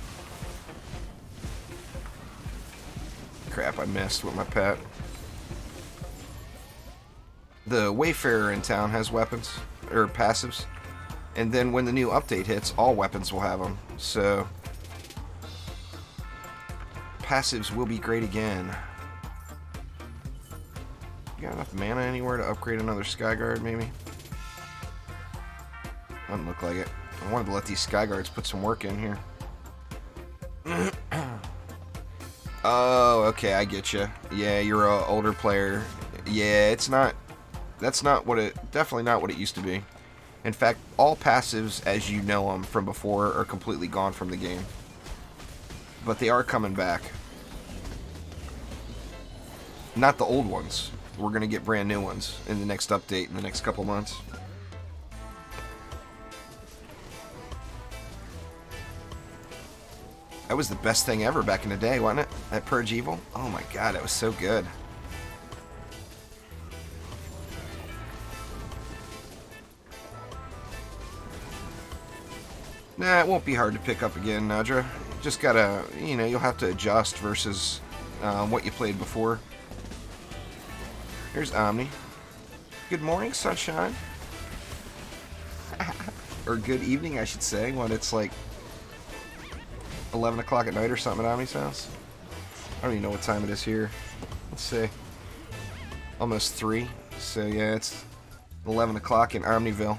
Crap, I missed with my pet. The Wayfarer in town has weapons, or passives. And then when the new update hits, all weapons will have them. So, passives will be great again. You got enough mana anywhere to upgrade another Skyguard, maybe? Doesn't look like it. I wanted to let these sky guards put some work in here. Oh, okay, I get you. Yeah, you're an older player. Yeah, it's not. That's not what it. Definitely not what it used to be. In fact, all passives, as you know them from before, are completely gone from the game. But they are coming back. Not the old ones. We're gonna get brand new ones in the next update in the next couple months. That was the best thing ever back in the day, wasn't it? That Purge Evil? Oh my god, it was so good. Nah, it won't be hard to pick up again, Nadra. Just gotta, you know, you'll have to adjust versus what you played before. Here's Omni. Good morning, sunshine. Or good evening, I should say, when it's like 11 o'clock at night or something at Omni's house. I don't even know what time it is here. Let's see. Almost 3. So yeah, it's 11 o'clock in Omniville.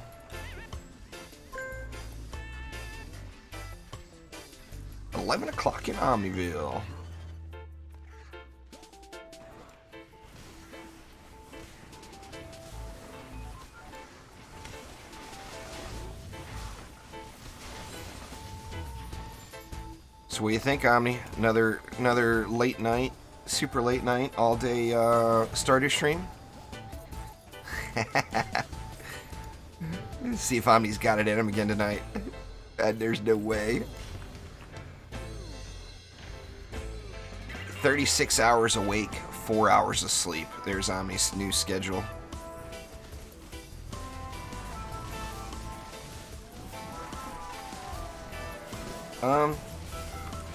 O'clock in Omniville. So what do you think, Omni? Another late night, super late night, all day Stardew stream? See if Omni's got it in him again tonight. There's no way. 36 hours awake, 4 hours of sleep. There's Omni's new schedule.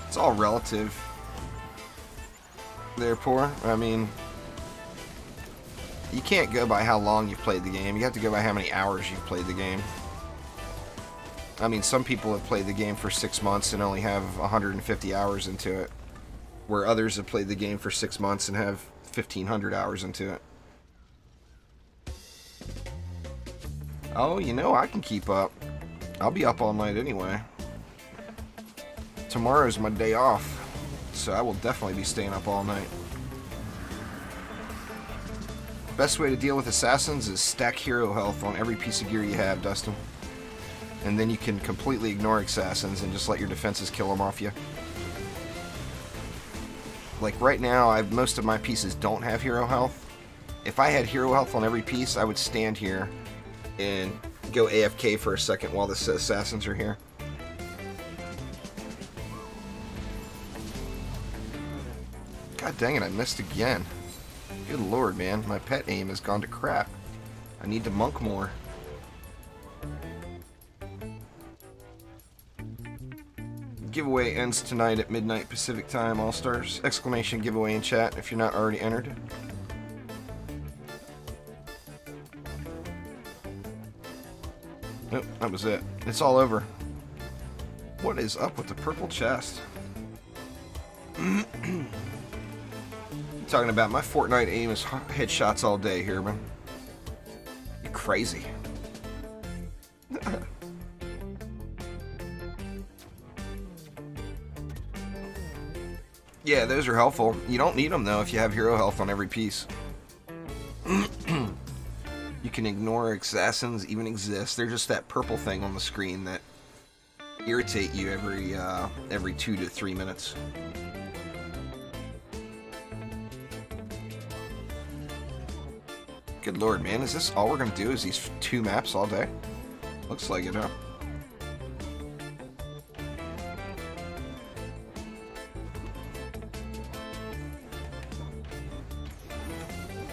It's all relative. There, poor. I mean, you can't go by how long you've played the game. You have to go by how many hours you've played the game. I mean, some people have played the game for 6 months and only have 150 hours into it, where others have played the game for 6 months and have 1,500 hours into it. Oh, you know, I can keep up. I'll be up all night anyway. Tomorrow's my day off, so I will definitely be staying up all night. Best way to deal with assassins is stack hero health on every piece of gear you have, Dustin. And then you can completely ignore assassins and just let your defenses kill them off you. Like right now, most of my pieces don't have hero health. If I had hero health on every piece, I would stand here and go AFK for a second while the assassins are here. God dang it, I missed again. Good lord, man. My pet aim has gone to crap. I need to monk more. Giveaway ends tonight at midnight Pacific time, All-Stars. Exclamation giveaway in chat if you're not already entered. Nope, that was it. It's all over. What is up with the purple chest? Talking about my Fortnite aim is headshots all day here, man. You're crazy. Yeah, those are helpful. You don't need them though if you have hero health on every piece. You can ignore assassins even exist. They're just that purple thing on the screen that irritate you every 2 to 3 minutes. Good lord, man. Is this all we're going to do is these 2 maps all day? Looks like it, huh?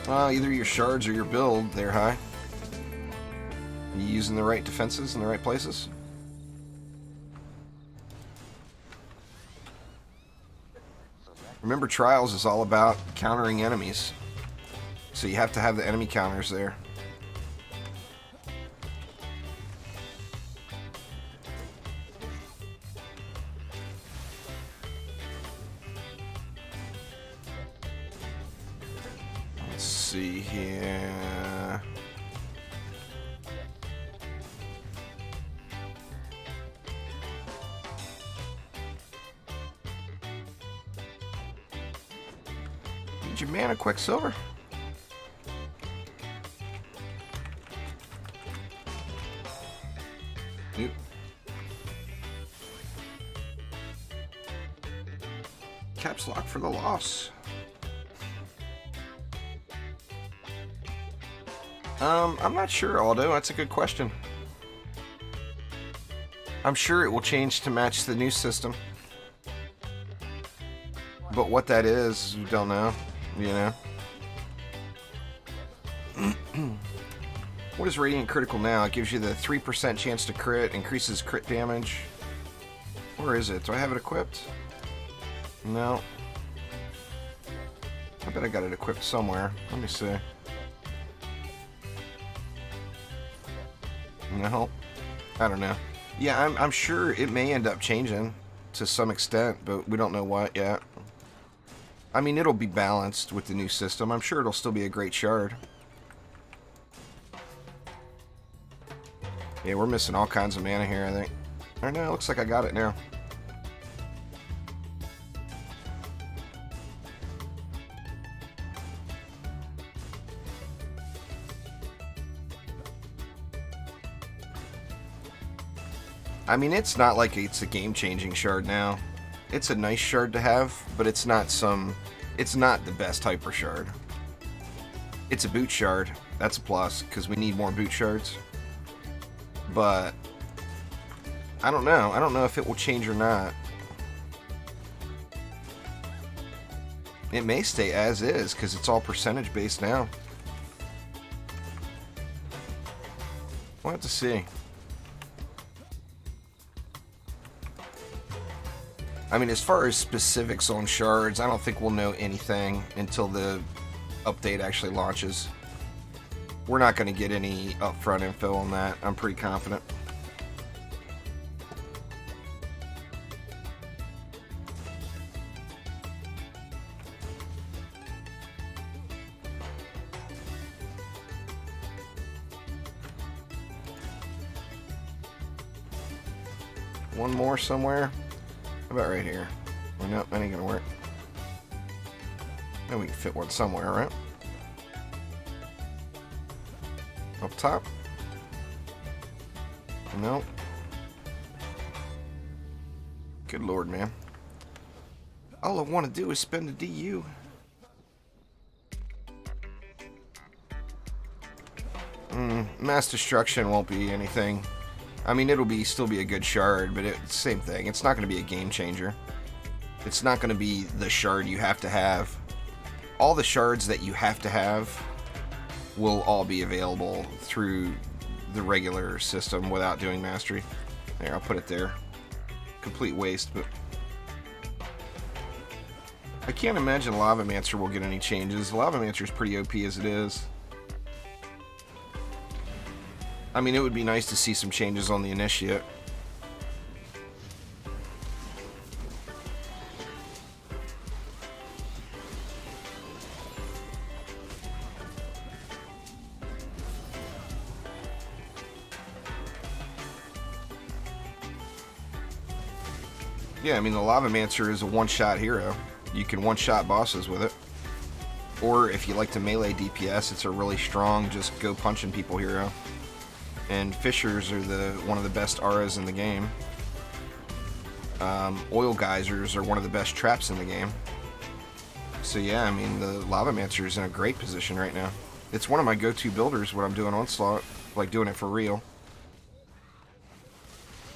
Either your shards or your build, they're high. You using the right defenses in the right places? Remember, Trials is all about countering enemies. So you have to have the enemy counters there. Let's see here. Need your mana, Quicksilver. Nope. Caps lock for the loss. I'm not sure, Aldo. That's a good question. I'm sure it will change to match the new system. But what that is, we don't know, you know. What is Radiant Critical now? It gives you the 3% chance to crit, increases crit damage. Where is it? Do I have it equipped? No. I bet I got it equipped somewhere. Let me see. No. I don't know. Yeah, I'm sure it may end up changing to some extent, but we don't know what yet. I mean, it'll be balanced with the new system. I'm sure it'll still be a great shard. Yeah, we're missing all kinds of mana here, I think. I don't know, it looks like I got it now. I mean, it's not like it's a game-changing shard now. It's a nice shard to have, but it's not the best hyper shard. It's a boot shard. That's a plus, because we need more boot shards. But I don't know. I don't know if it will change or not. It may stay as is, because it's all percentage based now. We'll have to see. I mean, as far as specifics on shards, I don't think we'll know anything until the update actually launches. We're not going to get any upfront info on that. I'm pretty confident. One more somewhere. How about right here? Well, no, that ain't gonna work. Then we can fit one somewhere, right? Up top? Nope. Good lord, man. All I want to do is spend a DU. Mass Destruction won't be anything. I mean, it'll still be a good shard, but it's the same thing. It's not going to be a game changer. It's not going to be the shard you have to have. All the shards that you have to have will all be available through the regular system without doing mastery. There, I'll put it there. Complete waste, but I can't imagine Lavamancer will get any changes. Lavamancer is pretty OP as it is. I mean, it would be nice to see some changes on the Initiate. Yeah, I mean, the Lavamancer is a one-shot hero. You can one-shot bosses with it. Or if you like to melee DPS, it's a really strong, just go punching people hero. And Fissures are one of the best auras in the game. Oil Geysers are one of the best traps in the game. So yeah, I mean, the Lavamancer is in a great position right now. It's one of my go-to builders when I'm doing Onslaught, like doing it for real.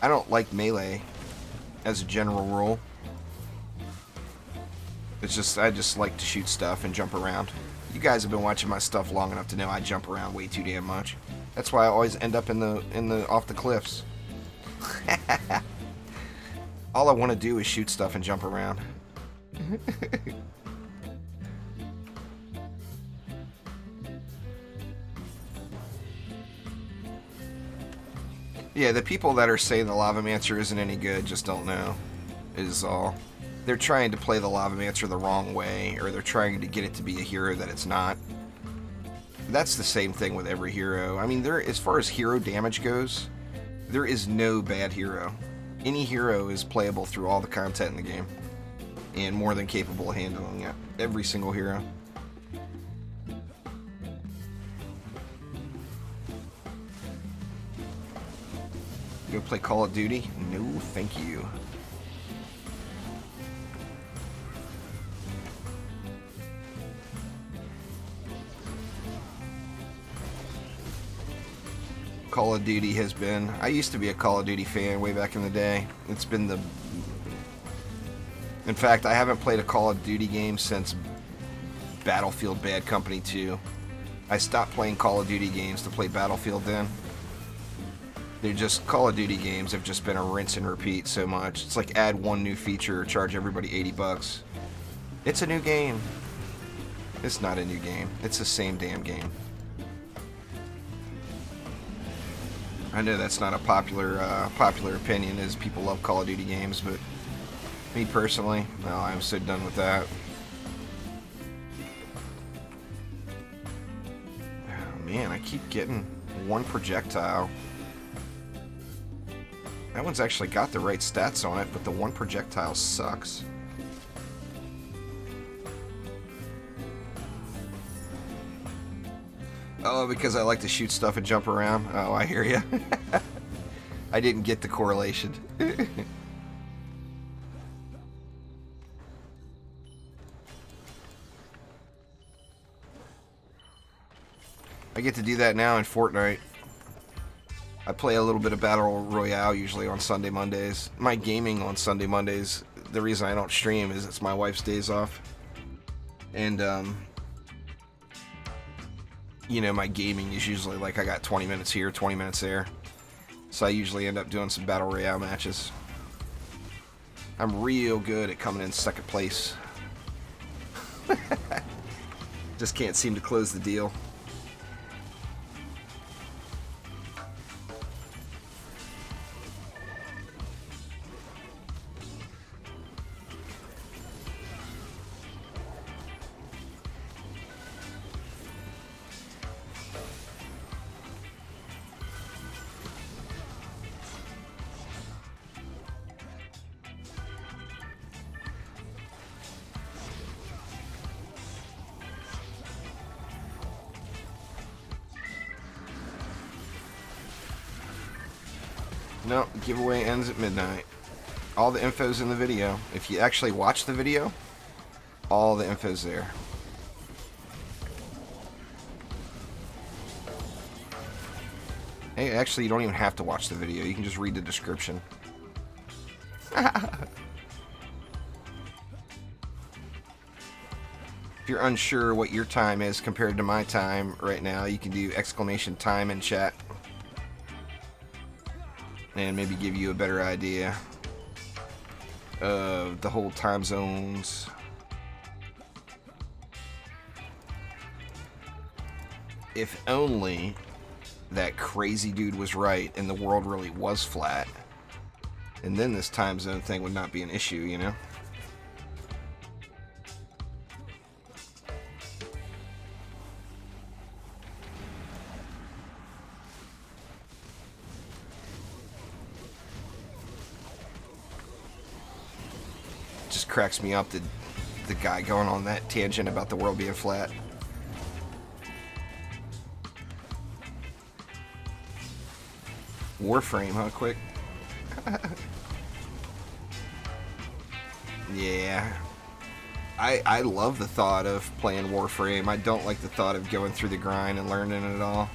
I don't like melee as a general rule. It's just, I just like to shoot stuff and jump around. You guys have been watching my stuff long enough to know I jump around way too damn much. That's why I always end up off the cliffs. All I want to do is shoot stuff and jump around. Yeah, the people that are saying the Lavamancer isn't any good just don't know, is all. They're trying to play the Lavamancer the wrong way, or they're trying to get it to be a hero that it's not. That's the same thing with every hero. I mean, as far as hero damage goes, there is no bad hero. Any hero is playable through all the content in the game, and more than capable of handling it. Every single hero. go play Call of Duty? No, thank you. Call of Duty has been... I used to be a Call of Duty fan way back in the day. It's been the... In fact, I haven't played a Call of Duty game since Battlefield Bad Company 2. I stopped playing Call of Duty games to play Battlefield then. They're just... Call of Duty games have just been a rinse and repeat so much. It's like add one new feature, charge everybody $80. It's a new game. It's not a new game. It's the same damn game. I know that's not a popular opinion, as people love Call of Duty games, but me personally, no, I'm so done with that. Oh man, I keep getting one projectile. That one's actually got the right stats on it, but the one projectile sucks. Oh, because I like to shoot stuff and jump around? Oh, I hear you. I didn't get the correlation. I get to do that now in Fortnite. I play a little bit of Battle Royale usually on Sunday Mondays. My gaming on Sunday Mondays, the reason I don't stream is it's my wife's days off. And, you know, my gaming is usually like I got 20 minutes here, 20 minutes there. So I usually end up doing some Battle Royale matches. I'm real good at coming in second place. Just can't seem to close the deal. No, giveaway ends at midnight. All the info's in the video. If you actually watch the video, all the info's there. Hey, actually, you don't even have to watch the video. You can just read the description. If you're unsure what your time is compared to my time right now, you can do !time in chat. And maybe give you a better idea of the whole time zones. If only that crazy dude was right and the world really was flat, and then this time zone thing would not be an issue, you know? Just cracks me up, the guy going on that tangent about the world being flat. Warframe, huh? Quick. Yeah. I love the thought of playing Warframe. I don't like the thought of going through the grind and learning it all.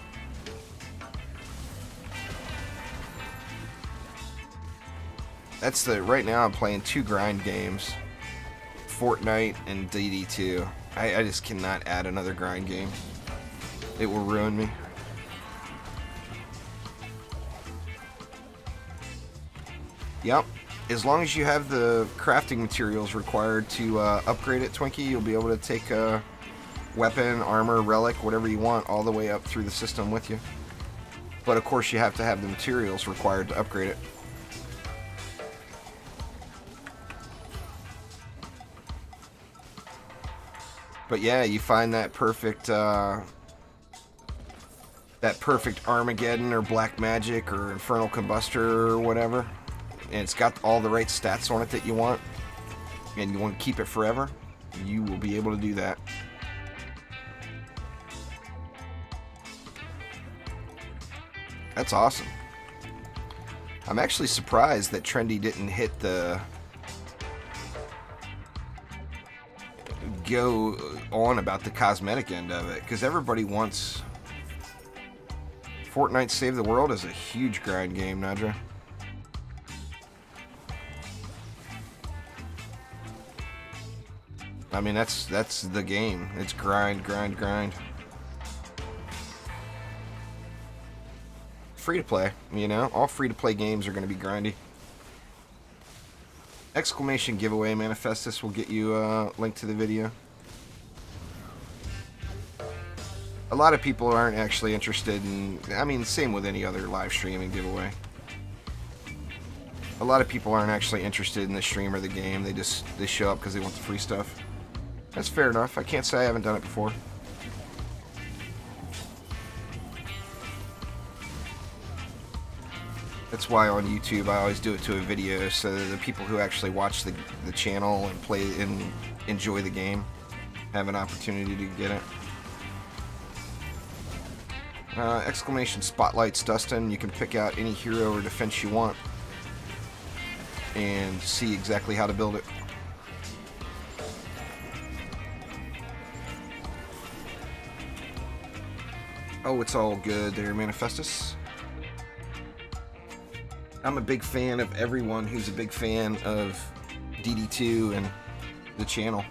That's right now I'm playing 2 grind games. Fortnite and DD2. I just cannot add another grind game. It will ruin me. Yep. As long as you have the crafting materials required to upgrade it, Twinkie, you'll be able to take a weapon, armor, relic, whatever you want, all the way up through the system with you. But of course you have to have the materials required to upgrade it. But yeah, you find that perfect Armageddon or Black Magic or Infernal Combustor or whatever, and it's got all the right stats on it that you want, and you want to keep it forever, you will be able to do that. That's awesome. I'm actually surprised that Trendy didn't hit the go on about the cosmetic end of it, because everybody wants Fortnite Save the World is a huge grind game, Nadra. I mean, that's the game. It's grind, grind, grind. Free to play, you know? All free to play games are going to be grindy. Exclamation giveaway manifestus will get you a link to the video. A lot of people aren't actually interested in, I mean, same with any other live stream and giveaway. A lot of people aren't actually interested in the stream or the game. They show up because they want the free stuff. That's fair enough. I can't say I haven't done it before. That's why on YouTube I always do it to a video, so that the people who actually watch the channel and play and enjoy the game have an opportunity to get it. Exclamation spotlights Dustin. You can pick out any hero or defense you want and see exactly how to build it. Oh, it's all good there, Manifestus. I'm a big fan of everyone who's a big fan of DD2 and the channel.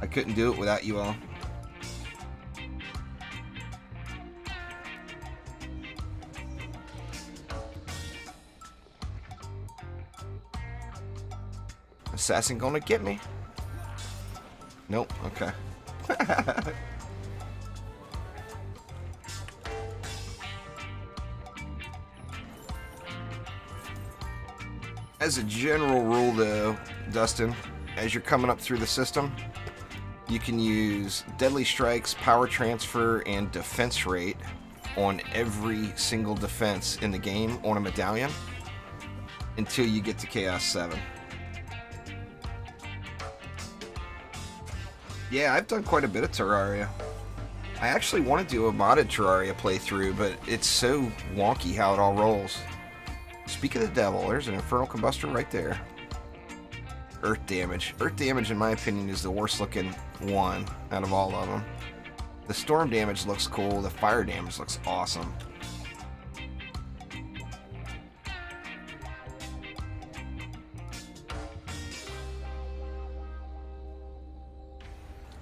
I couldn't do it without you all. Assassin gonna get me? Nope, okay. As a general rule though, Dustin, as you're coming up through the system, you can use Deadly Strikes, Power Transfer, and Defense Rate on every single defense in the game on a medallion until you get to Chaos 7. Yeah, I've done quite a bit of Terraria. I actually want to do a modded Terraria playthrough, but it's so wonky how it all rolls. Speak of the devil, there's an Infernal Combustor right there. Earth Damage. Earth Damage, in my opinion, is the worst looking one out of all of them. The Storm Damage looks cool, the Fire Damage looks awesome.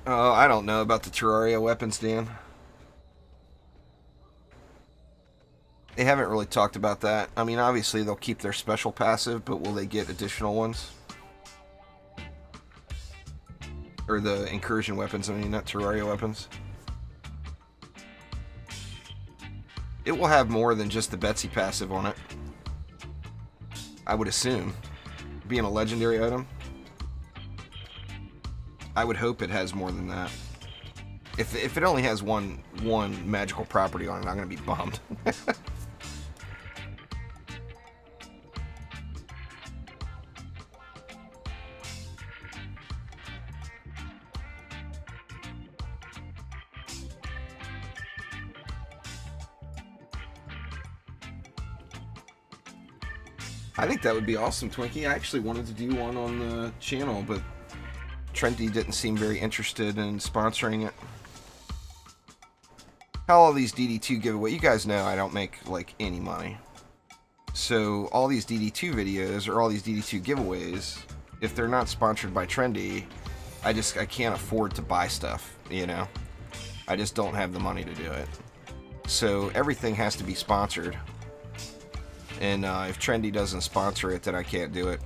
Oh, I don't know about the Terraria weapons, Dan. They haven't really talked about that. I mean, obviously they'll keep their special passive, but will they get additional ones? Or the incursion weapons, I mean, not Terraria weapons. It will have more than just the Betsy passive on it, I would assume. Being a legendary item, I would hope it has more than that. If it only has one magical property on it, I'm going to be bummed. I think that would be awesome, Twinkie. I actually wanted to do one on the channel, but Trendy didn't seem very interested in sponsoring it. How all these DD2 giveaways, you guys know I don't make like any money. So all these DD2 videos or all these DD2 giveaways, if they're not sponsored by Trendy, I can't afford to buy stuff, you know? I just don't have the money to do it. So everything has to be sponsored. And if Trendy doesn't sponsor it, then I can't do it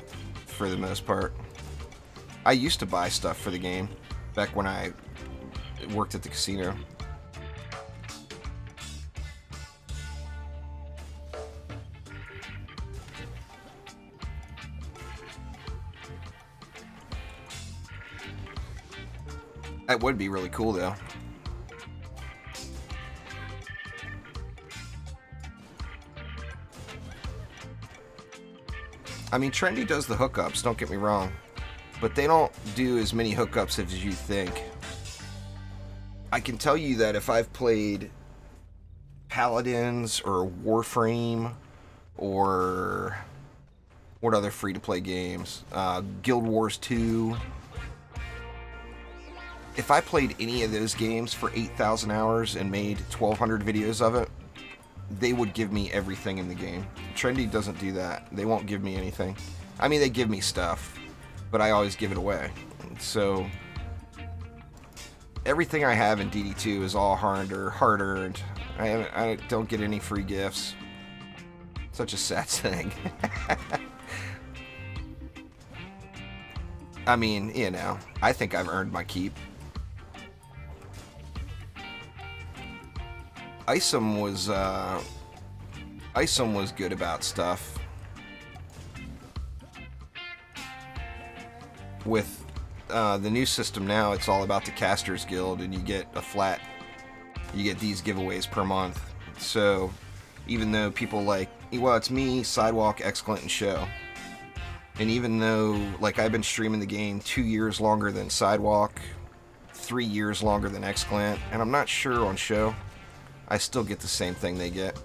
for the most part. I used to buy stuff for the game back when I worked at the casino. That would be really cool though. I mean, Trendy does the hookups, don't get me wrong, but they don't do as many hookups as you think. I can tell you that if I've played Paladins or Warframe or what other free-to-play games? Guild Wars 2. If I played any of those games for 8,000 hours and made 1,200 videos of it, they would give me everything in the game. Trendy doesn't do that. They won't give me anything. I mean, they give me stuff, but I always give it away. So everything I have in DD2 is all hard-earned. I don't get any free gifts. Such a sad thing. I mean, you know, I think I've earned my keep. Isom was good about stuff. With the new system now, it's all about the Casters Guild, and you get these giveaways per month. So even though people like, well, it's me, Sidewalk, Excellent, and Show. And even though, like, I've been streaming the game 2 years longer than Sidewalk, 3 years longer than Excellent, and I'm not sure on Show, I still get the same thing they get.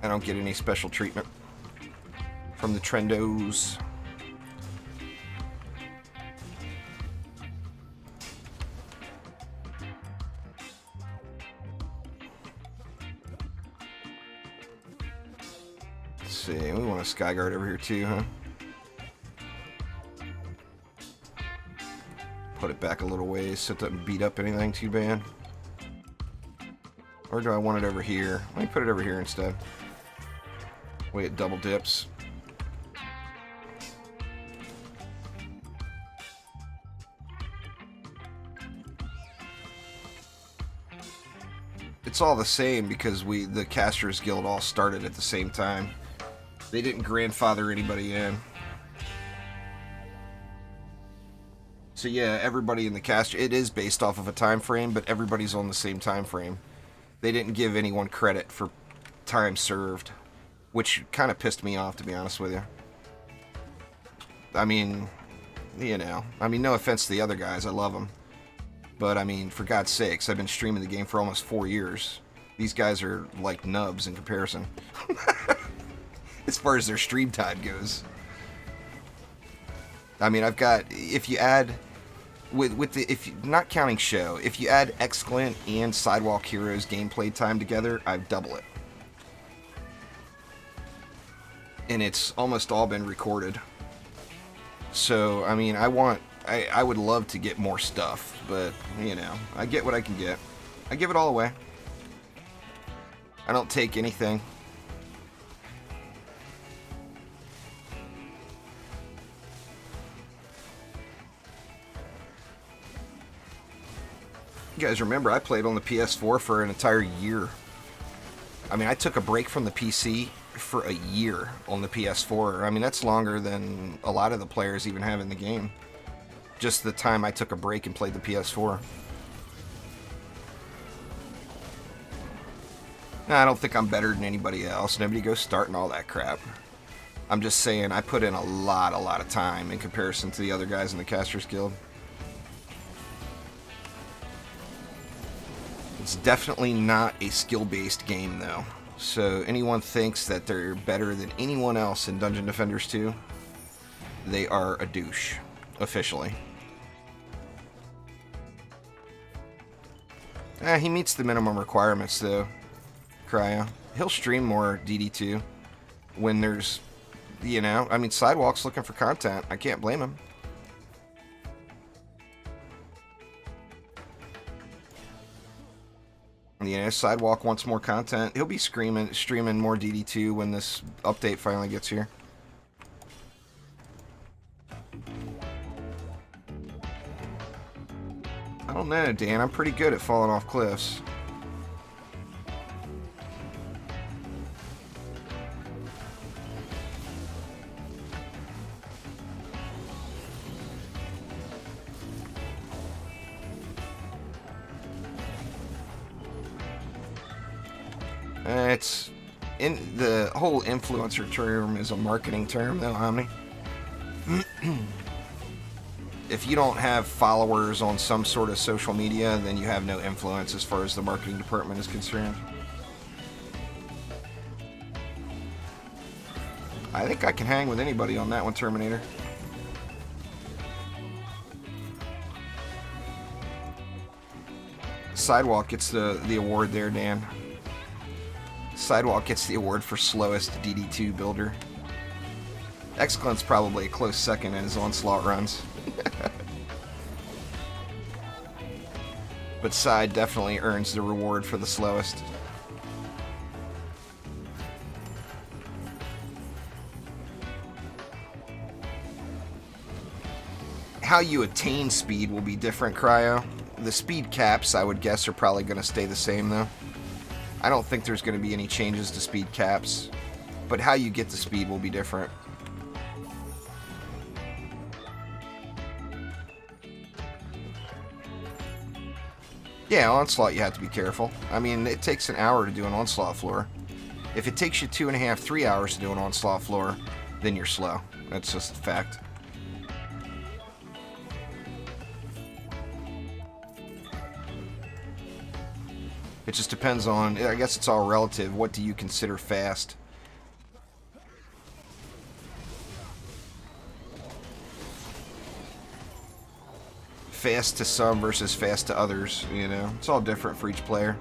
I don't get any special treatment from the trendos. Let's see, we want a Skyguard over here too, huh? Put it back a little ways so it doesn't beat up anything too bad. Or do I want it over here? Let me put it over here instead. Way it double dips. It's all the same because the Casters Guild all started at the same time. They didn't grandfather anybody in. So yeah, everybody in the caster, it is based off of a time frame, but everybody's on the same time frame. They didn't give anyone credit for time served, which kind of pissed me off, to be honest with you. I mean, you know, no offense to the other guys, I love them. But I mean, for God's sakes, I've been streaming the game for almost 4 years. These guys are like nubs in comparison. As far as their stream time goes. I mean, I've got, if you add, if not counting Show, if you add Excellent and Sidewalk Heroes gameplay time together, I've double it. And it's almost all been recorded. So, I mean, I would love to get more stuff, but, you know, I get what I can get. I give it all away. I don't take anything. You guys remember, I played on the PS4 for an entire year. I mean, I took a break from the PC for a year on the PS4. I mean, that's longer than a lot of the players even have in the game. Just the time I took a break and played the PS4. Now, I don't think I'm better than anybody else. Nobody goes starting all that crap. I'm just saying I put in a lot of time in comparison to the other guys in the Casters Guild. It's definitely not a skill-based game, though. So anyone thinks that they're better than anyone else in Dungeon Defenders 2, they are a douche, officially. He meets the minimum requirements, though, Cryo. He'll stream more DD2 when there's, you know, I mean, Sidewalk's looking for content. I can't blame him. You know, Sidewalk wants more content. He'll be streaming more DD2 when this update finally gets here. I don't know, Dan. I'm pretty good at falling off cliffs. It's in the whole influencer term is a marketing term, though, Omni. if you don't have followers on some sort of social media, then you have no influence as far as the marketing department is concerned. I think I can hang with anybody on that one, Terminator. Sidewalk gets the award there, Dan. Sidewalk gets the award for slowest DD2 builder. Excellent's probably a close second in his Onslaught runs. But Side definitely earns the reward for the slowest. How you attain speed will be different, Cryo. The speed caps, I would guess, are probably going to stay the same, though. I don't think there's going to be any changes to speed caps, but how you get the speed will be different. Yeah, Onslaught you have to be careful. I mean, it takes an hour to do an Onslaught floor. If it takes you 2.5, 3 hours to do an Onslaught floor, then you're slow. That's just a fact. It just depends on, I guess it's all relative. What do you consider fast? Fast to some versus fast to others, you know. It's all different for each player.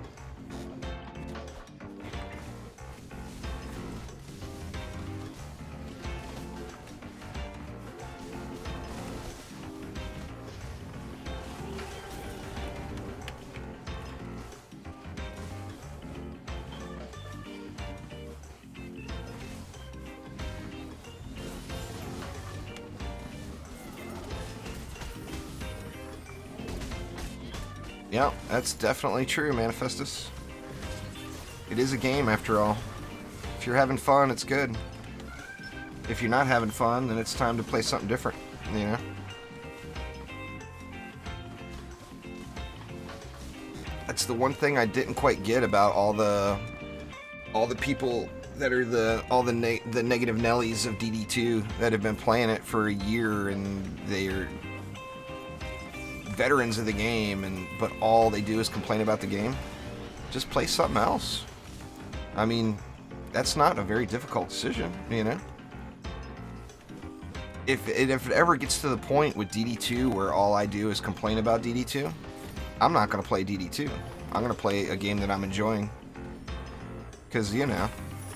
Yeah, that's definitely true, Manifestus. It is a game, after all. If you're having fun, it's good. If you're not having fun, then it's time to play something different, you know? That's the one thing I didn't quite get about all the people that are all the negative Nellies of DD2 that have been playing it for a year, and they're veterans of the game, but all they do is complain about the game. Just play something else. I mean, that's not a very difficult decision, you know? If it ever gets to the point with DD2 where all I do is complain about DD2, I'm not going to play DD2. I'm going to play a game that I'm enjoying. Because, you know,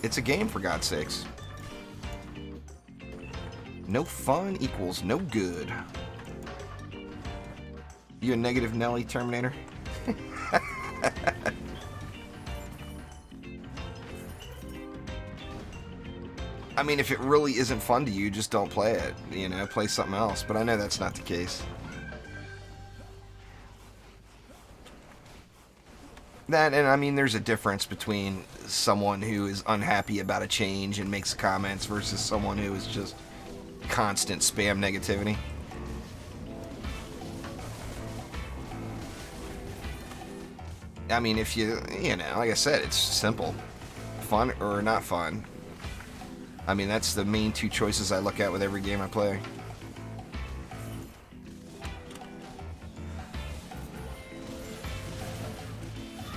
it's a game, for God's sakes. No fun equals no good. You a negative Nelly, Terminator? I mean, if it really isn't fun to you, just don't play it. You know, play something else. But I know that's not the case. That, and I mean, there's a difference between someone who is unhappy about a change and makes comments versus someone who is just constant spam negativity. I mean, if you know, like I said, it's simple. Fun or not fun. I mean, that's the main two choices I look at with every game I play.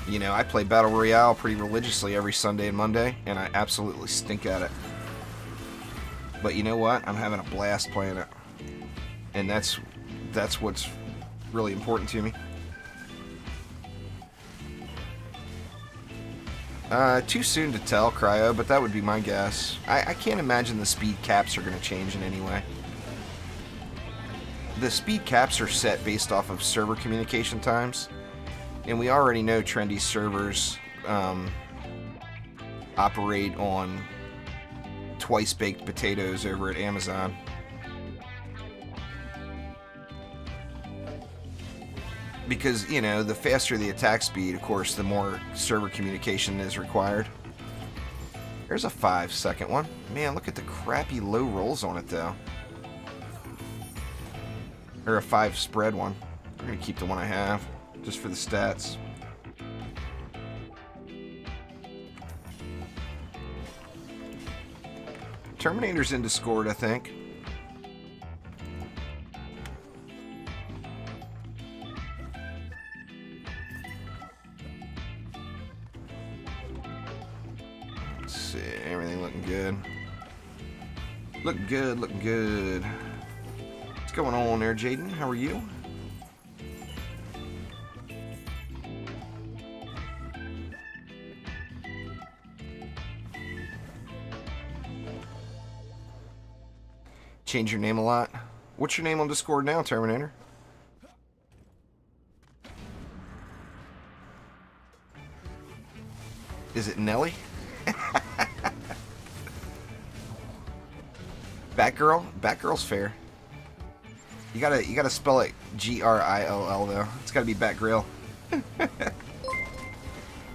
You know, I play Battle Royale pretty religiously every Sunday and Monday, and I absolutely stink at it. But you know what? I'm having a blast playing it. And that's what's really important to me. Too soon to tell, Cryo, but that would be my guess. I can't imagine the speed caps are going to change in any way. The speed caps are set based off of server communication times, and we already know trendy servers operate on twice-baked potatoes over at Amazon. Because, you know, the faster the attack speed, of course, the more server communication is required. There's a 5-second one. Man, look at the crappy low rolls on it, though. Or a 5-spread one. I'm going to keep the one I have, just for the stats. Terminator's in Discord, I think. Let's see, everything looking good. Looking good, looking good. What's going on there, Jaden? How are you? Change your name a lot. What's your name on Discord now, Terminator? Is it Nelly? Batgirl? Batgirl's fair. You gotta spell it G-R-I-L-L though. It's gotta be Batgrill.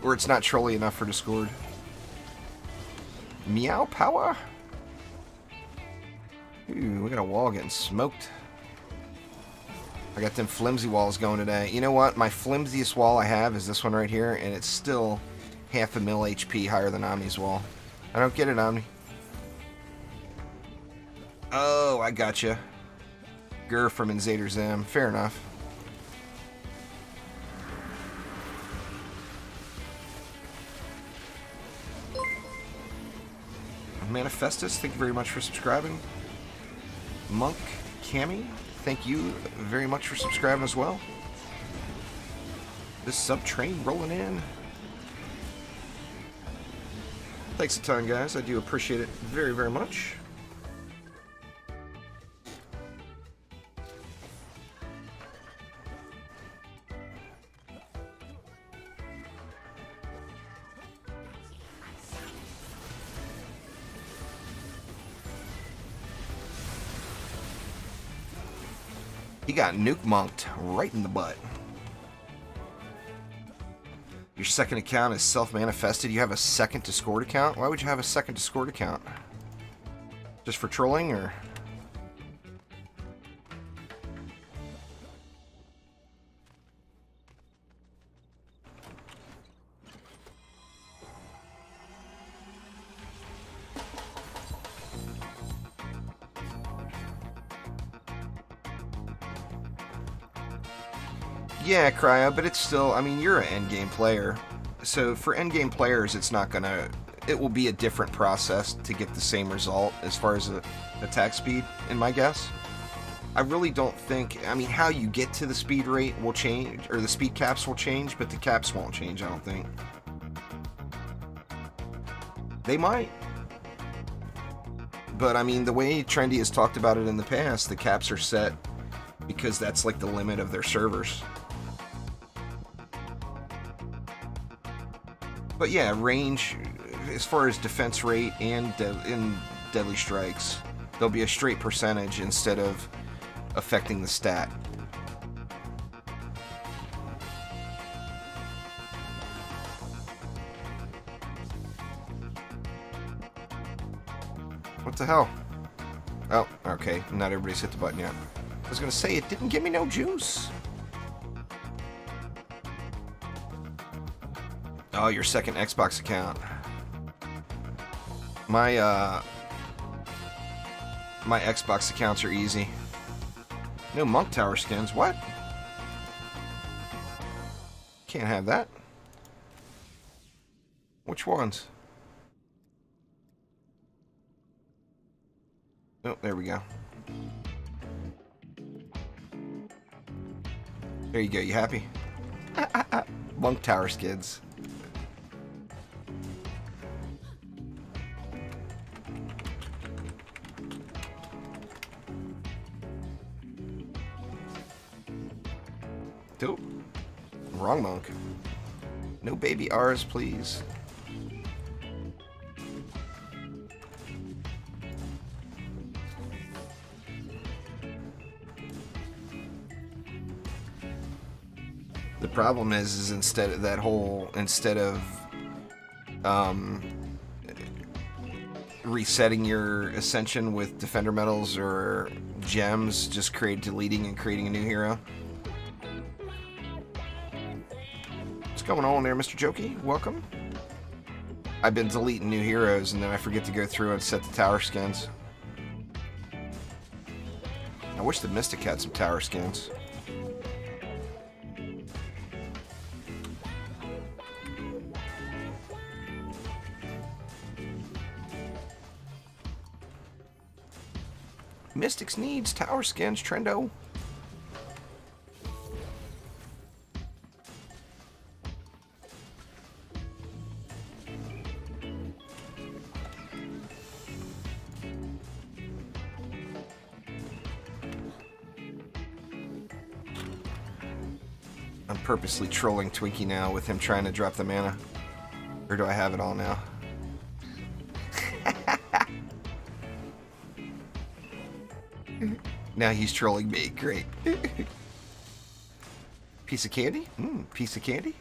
Or it's not trolly enough for Discord. Meow power? Ooh, we got a wall getting smoked. I got them flimsy walls going today. You know what? My flimsiest wall I have is this one right here, and it's still half a mil HP higher than Omni's wall. I don't get it, Omni. Oh, I gotcha. Gur from Invader Zim. Fair enough. Manifestus, thank you very much for subscribing. Monk Cammy, thank you very much for subscribing as well. This sub train rolling in. Thanks a ton, guys. I do appreciate it very, very much. He got nuke monked right in the butt. Your second account is self-manifested. You have a second Discord account? Why would you have a second Discord account? Just for trolling, or? Yeah, Cryo, but it's still, I mean, you're an endgame player. So for endgame players, it's not gonna, it will be a different process to get the same result as far as the attack speed, in my guess. I really don't think, I mean, how you get to the speed rate will change, or the speed caps will change, but the caps won't change, I don't think. They might. But, I mean, the way Trendy has talked about it in the past, the caps are set because that's like the limit of their servers. But yeah, range, as far as defense rate and in deadly strikes, there'll be a straight percentage instead of affecting the stat. What the hell? Oh, okay, not everybody's hit the button yet. I was gonna say, it didn't give me no juice. Oh, your second Xbox account. My my Xbox accounts are easy. No Monk Tower skins. What? Can't have that. Which ones? Oh, there we go. There you go. You happy? Monk Tower skins. Dope. Wrong monk. No baby R's, please. The problem is instead of that whole, instead of resetting your ascension with defender medals or gems, just deleting and creating a new hero. What's going on there, Mr. Jokey? Welcome. I've been deleting new heroes and then I forget to go through and set the tower skins. I wish the Mystic had some tower skins. Mystics needs tower skins, Trendo. I'm purposely trolling Twinkie now with him trying to drop the mana. Or do I have it all now? Now he's trolling me. Great. Piece of candy? Piece of candy?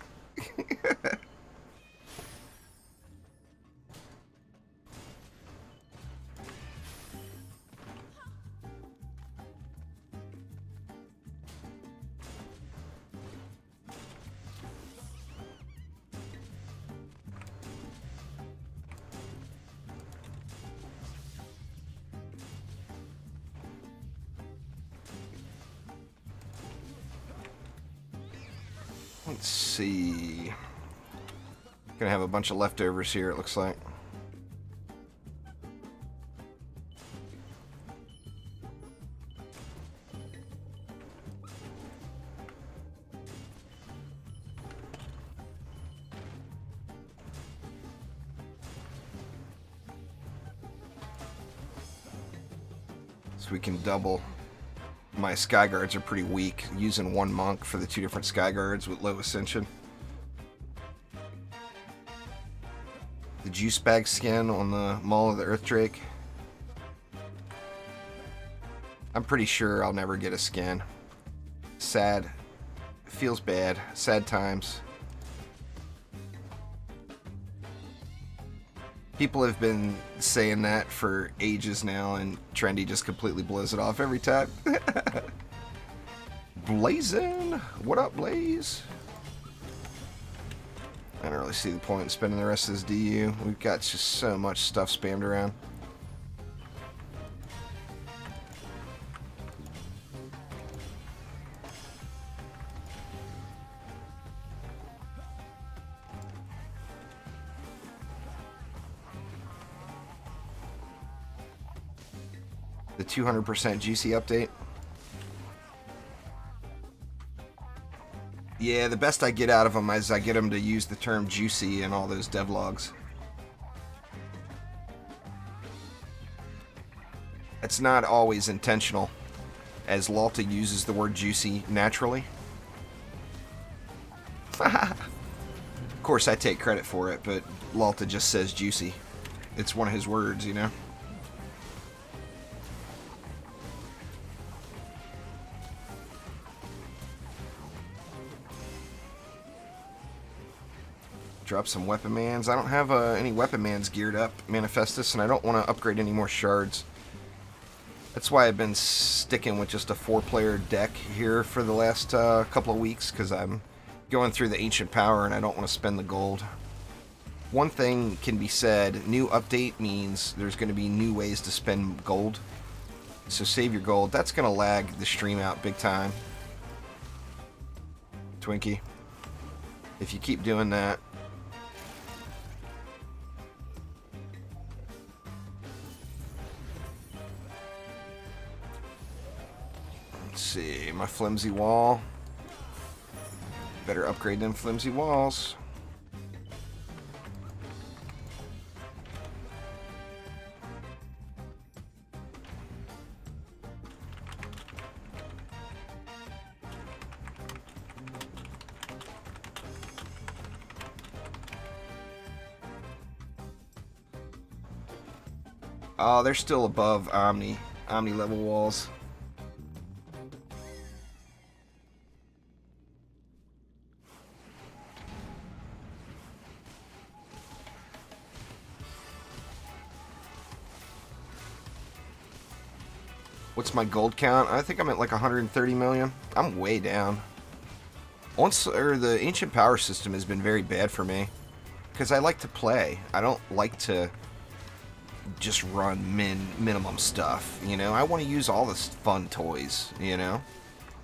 Let's see. Gonna have a bunch of leftovers here, it looks like. So we can double. My sky guards are pretty weak, using one monk for the 2 different sky guards with low ascension. The juice bag skin on the Maul of the Earth Drake. I'm pretty sure I'll never get a skin. Sad. Feels bad. Sad times. People have been saying that for ages now, and Trendy just completely blows it off every time. Blazin'! What up, Blaze? I don't really see the point in spending the rest of this DU. We've got just so much stuff spammed around. The 200% juicy update. Yeah, the best I get out of them is I get them to use the term juicy in all those devlogs. It's not always intentional, as Lalta uses the word juicy naturally. Of course, I take credit for it, but Lalta just says juicy. It's one of his words, you know? Drop some weapon mans. I don't have any weapon mans geared up, Manifestus, and I don't want to upgrade any more shards. That's why I've been sticking with just a 4-player deck here for the last couple of weeks, because I'm going through the Ancient Power and I don't want to spend the gold. One thing can be said, new update means there's going to be new ways to spend gold. So save your gold. That's going to lag the stream out big time. Twinkie. If you keep doing that. Let's see, my flimsy wall. Better upgrade them flimsy walls. Oh, they're still above Omni level walls. What's my gold count? I think I'm at like 130 million. I'm way down. The Ancient Power system has been very bad for me. Because I like to play. I don't like to just run minimum stuff, you know? I want to use all the fun toys, you know?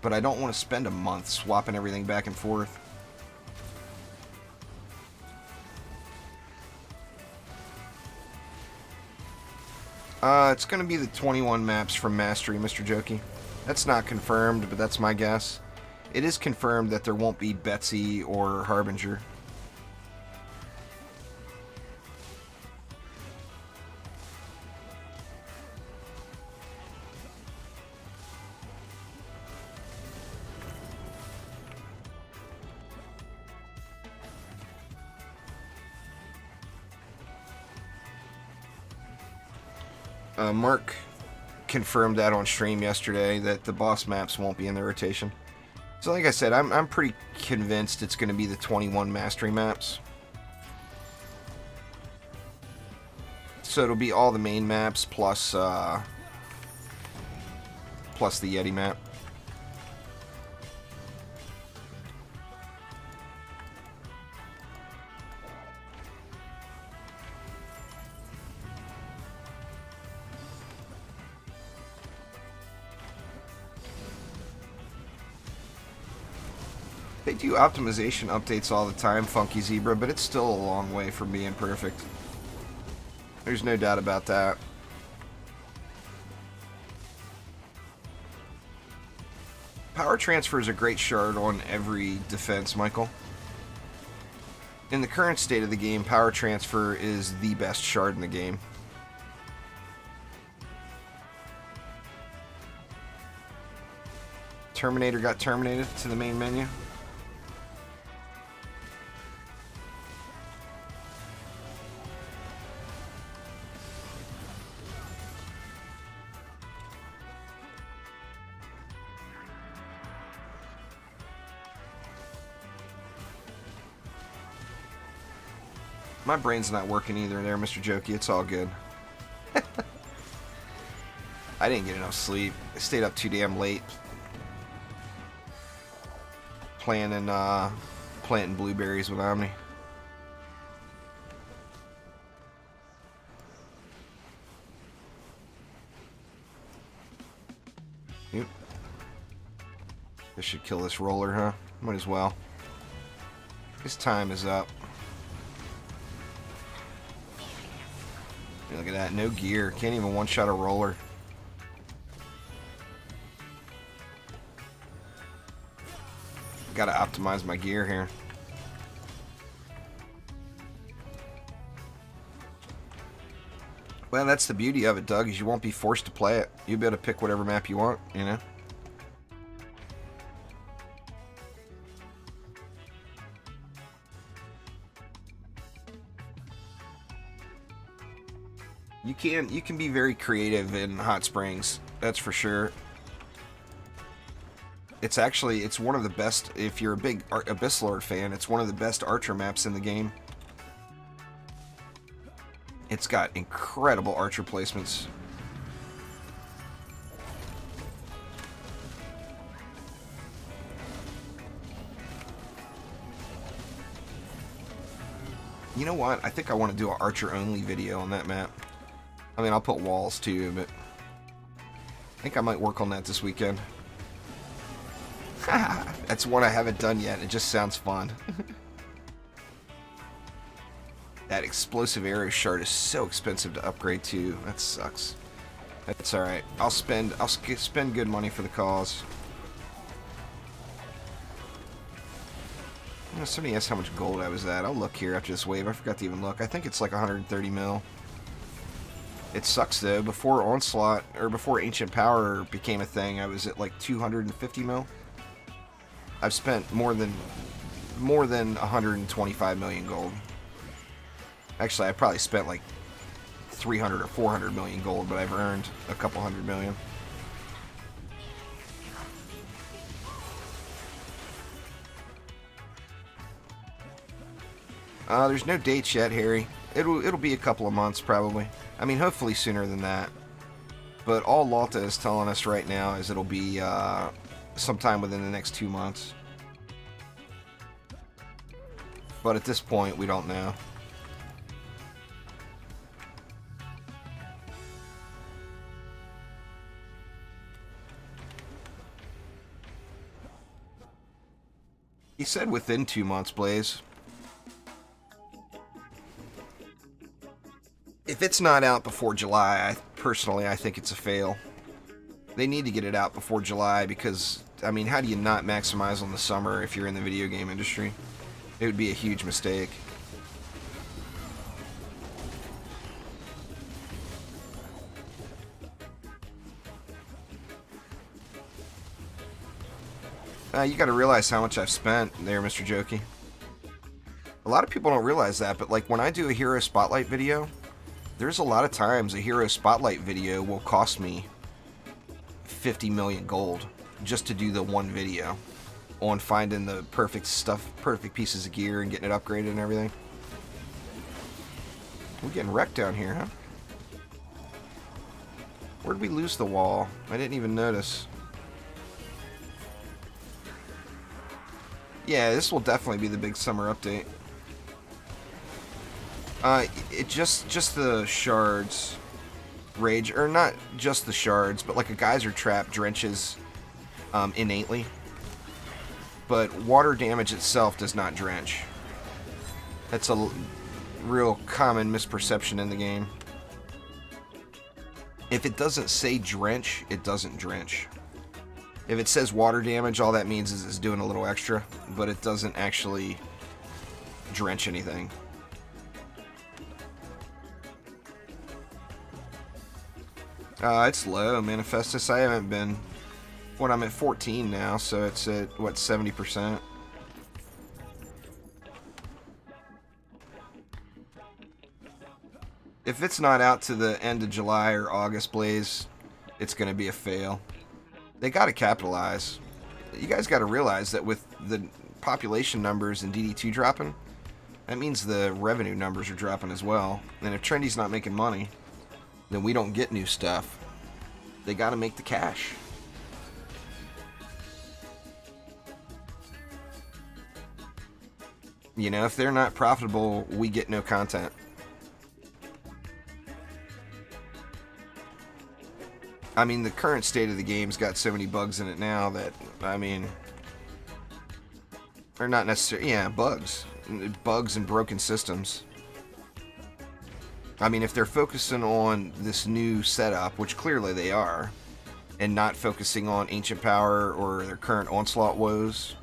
But I don't want to spend a month swapping everything back and forth. It's going to be the 21 maps from Mastery, Mr. Jokey. That's not confirmed, but that's my guess. It is confirmed that there won't be Betsy or Harbinger. Mark confirmed that on stream yesterday, that the boss maps won't be in the rotation. So like I said, I'm pretty convinced it's going to be the 21 Mastery maps. So it'll be all the main maps plus plus the Yeti map. They do optimization updates all the time, Funky Zebra, but it's still a long way from being perfect. There's no doubt about that. Power Transfer is a great shard on every defense, Michael. In the current state of the game, Power Transfer is the best shard in the game. Terminator got terminated to the main menu. My brain's not working either there, Mr. Jokey. It's all good. I didn't get enough sleep. I stayed up too damn late. Planting blueberries with Omni. Yep. This should kill this roller, huh? Might as well. His time is up. Look at that, no gear. Can't even one-shot a roller. Gotta optimize my gear here. Well, that's the beauty of it, Doug, is you won't be forced to play it. You'll be able to pick whatever map you want, you know? You can be very creative in Hot Springs, that's for sure. It's one of the best, if you're a big Abyss Lord fan, it's one of the best Archer maps in the game. It's got incredible Archer placements. You know what? I think I want to do an Archer only video on that map. I mean, I'll put walls too, but I think I might work on that this weekend. That's one I haven't done yet. It just sounds fun. That explosive arrow shard is so expensive to upgrade to. That sucks. That's all right. I'll spend good money for the cause. Somebody asked how much gold I was at. I'll look here after this wave. I forgot to even look. I think it's like 130 mil. It sucks though. Before Onslaught, or before Ancient Power became a thing, I was at like 250 mil. I've spent more than 125 million gold. Actually, I probably spent like 300 or 400 million gold, but I've earned a couple hundred million. There's no dates yet, Harry. It'll be a couple of months probably. I mean, hopefully sooner than that. But all Lalta is telling us right now is it'll be sometime within the next 2 months. But at this point, we don't know. He said within 2 months, Blaze. If it's not out before July, personally, I think it's a fail. They need to get it out before July because, I mean, how do you not maximize on the summer if you're in the video game industry? It would be a huge mistake. You got to realize how much I've spent there, Mr. Jokey. A lot of people don't realize that, but like when I do a hero spotlight video, there's a lot of times a hero spotlight video will cost me 50 million gold just to do the one video on finding the perfect stuff, perfect pieces of gear and getting it upgraded and everything. We're getting wrecked down here, huh? Where did we lose the wall? I didn't even notice. Yeah, this will definitely be the big summer update. It just the shards rage, or not just the shards, but like a geyser trap drenches innately. But water damage itself does not drench. That's a real common misperception in the game. If it doesn't say drench, it doesn't drench. If it says water damage, all that means is it's doing a little extra, but it doesn't actually drench anything. It's low, Manifestus. I haven't been... What, I'm at 14 now, so it's at, what, 70%? If it's not out to the end of July or August, Blaze, it's going to be a fail. They got to capitalize. You guys got to realize that with the population numbers in DD2 dropping, that means the revenue numbers are dropping as well. And if Trendy's not making money, then we don't get new stuff. They got to make the cash. You know, if they're not profitable, we get no content. I mean, the current state of the game's got so many bugs in it now that, I mean, or not necessarily, yeah, bugs. Bugs and broken systems. I mean, if they're focusing on this new setup, which clearly they are, and not focusing on Ancient Power or their current Onslaught woes,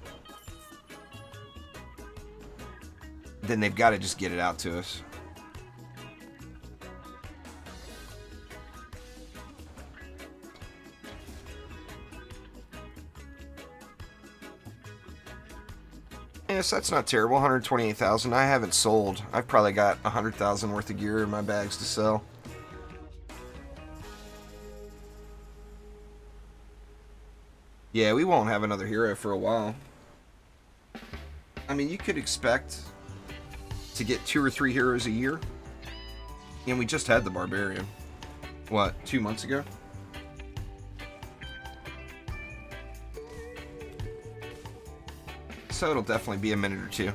then they've got to just get it out to us. Yes, that's not terrible. 128,000. I haven't sold. I've probably got 100,000 worth of gear in my bags to sell. Yeah, we won't have another hero for a while. I mean, you could expect to get 2 or 3 heroes a year. And we just had the Barbarian. What, 2 months ago? So it'll definitely be a minute or two.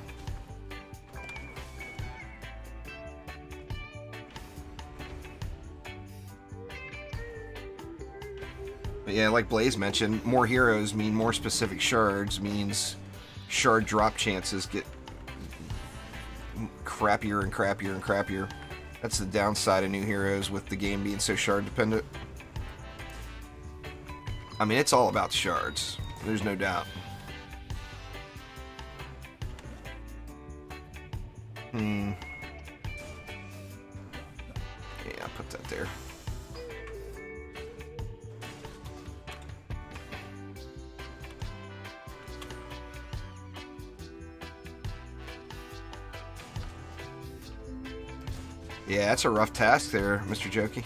But yeah, like Blaze mentioned, more heroes mean more specific shards, means shard drop chances get crappier and crappier and crappier. That's the downside of new heroes with the game being so shard dependent. I mean, it's all about shards. There's no doubt. Yeah, I'll put that there. Yeah, that's a rough task there, Mr. Jokey.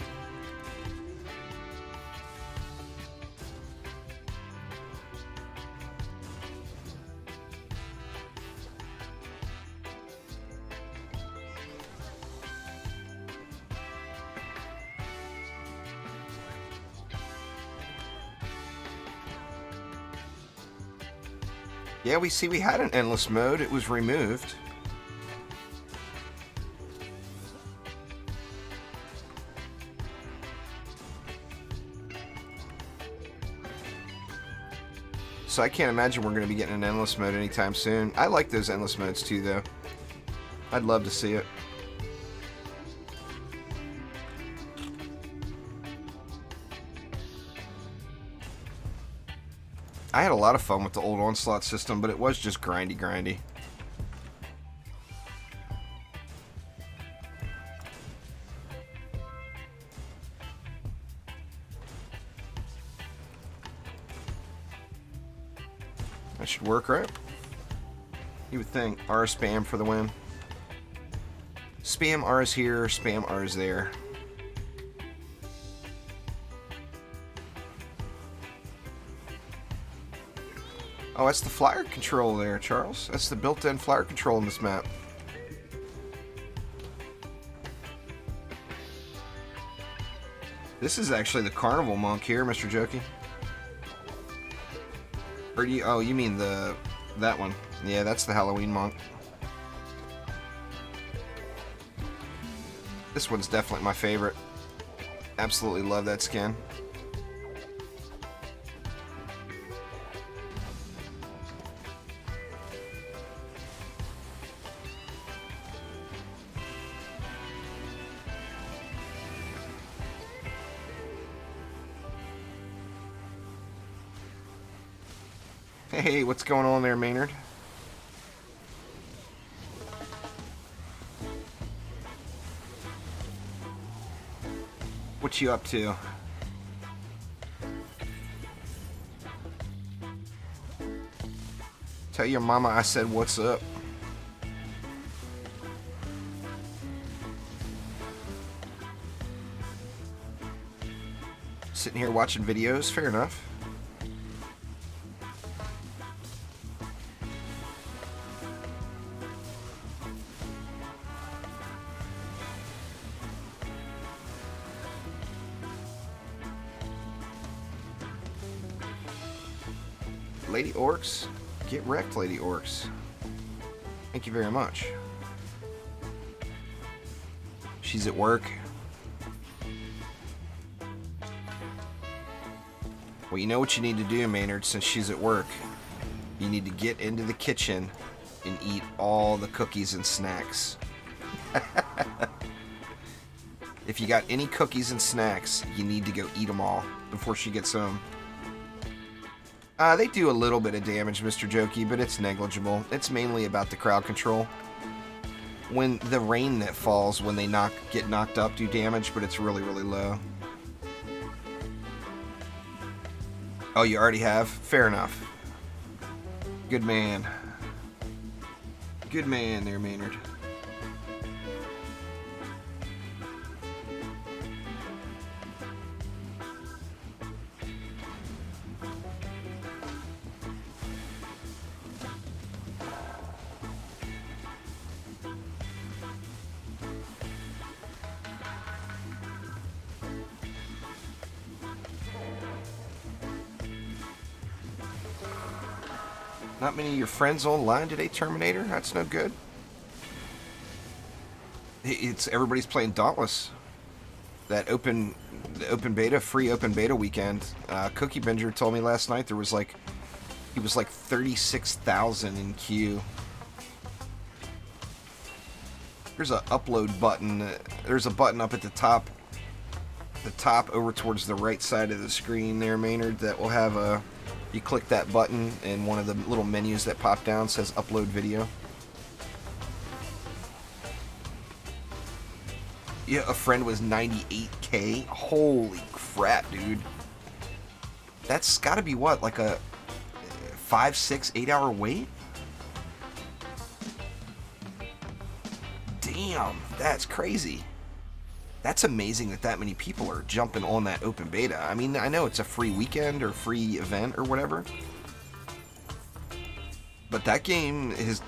Yeah, we had an endless mode. It was removed. So I can't imagine we're going to be getting an endless mode anytime soon. I like those endless modes too, though. I'd love to see it. I had a lot of fun with the old Onslaught system, but it was just grindy. That should work, right? You would think. R spam for the win. Spam R's here, spam R's there. Oh, that's the flyer control there, Charles. That's the built-in flyer control in this map. This is actually the carnival monk here, Mr. Jokey. Or do you, oh, you mean that one. Yeah, that's the Halloween monk. This one's definitely my favorite. Absolutely love that skin. Hey, what's going on there, Maynard? What you up to? Tell your mama I said what's up. Sitting here watching videos, fair enough. Lady Orcs, get wrecked, Lady Orcs. Thank you very much. She's at work. Well, you know what you need to do, Maynard, since she's at work. You need to get into the kitchen and eat all the cookies and snacks. If you got any cookies and snacks, you need to go eat them all before she gets home. They do a little bit of damage, Mr. Jokey, but it's negligible. It's mainly about the crowd control. When the rain that falls when they get knocked up do damage, but it's really, really low. Oh, you already have? Fair enough. Good man. Good man there, Maynard. Not many of your friends online today, Terminator? That's no good. Everybody's playing Dauntless. That open beta, free open beta weekend. Cookie Binger told me last night he was like 36,000 in queue. There's a upload button. There's a button up at the top over towards the right side of the screen there, Maynard, that will have a... You click that button, and one of the little menus that pop down says upload video. Yeah, a friend was 98K. Holy crap, dude. That's gotta be what, like a 5, 6, 8 hour wait? Damn, that's crazy. That's amazing that many people are jumping on that open beta. I mean, I know it's a free weekend or free event or whatever, but that game is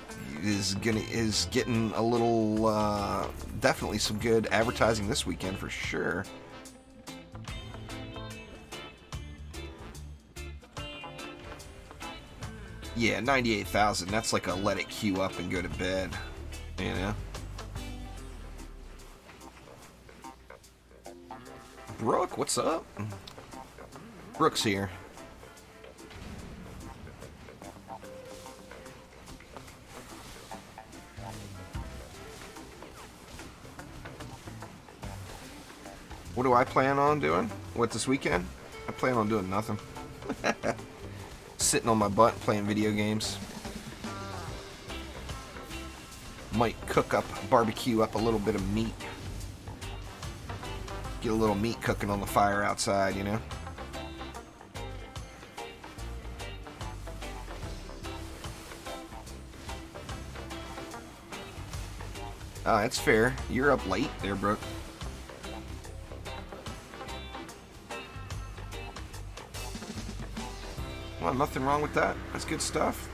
getting a little definitely some good advertising this weekend for sure. Yeah, 98,000. That's like a let it queue up and go to bed, you know. Brooke, what's up? Brooke's here. What do I plan on doing? What, this weekend? I plan on doing nothing. sitting on my butt playing video games. Might barbecue up a little bit of meat. Get a little meat cooking on the fire outside, you know? Oh, that's fair. You're up late there, Brooke. Well, nothing wrong with that. That's good stuff.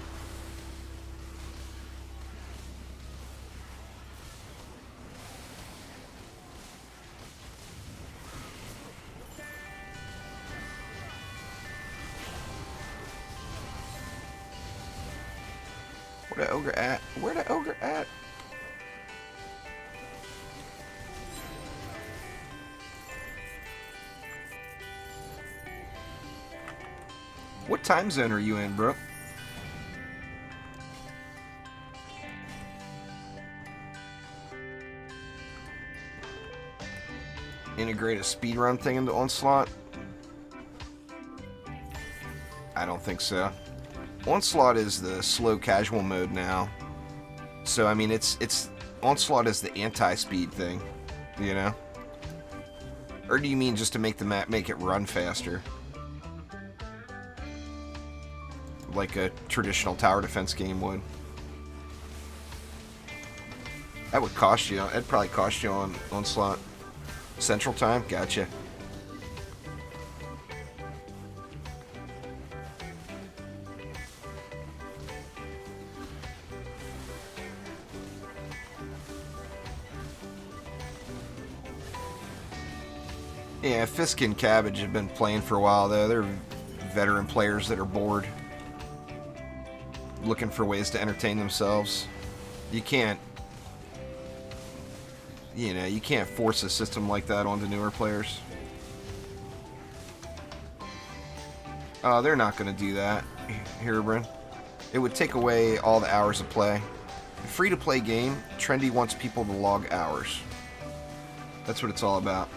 Where the ogre at? Where the ogre at? What time zone are you in, bro? Integrate a speedrun thing into Onslaught? I don't think so. Onslaught is the slow casual mode now. So I mean it's Onslaught is the anti-speed thing, you know? Or do you mean just to make the map make it run faster? Like a traditional tower defense game would. That would cost you. That'd probably cost you on Onslaught. Central Time? Gotcha. Yeah, Fisk and Cabbage have been playing for a while, though. They're veteran players that are bored, looking for ways to entertain themselves. You can't, you know, you can't force a system like that onto newer players. They're not going to do that, Herobrine. It would take away all the hours of play. A free-to-play game, Trendy wants people to log hours. That's what it's all about.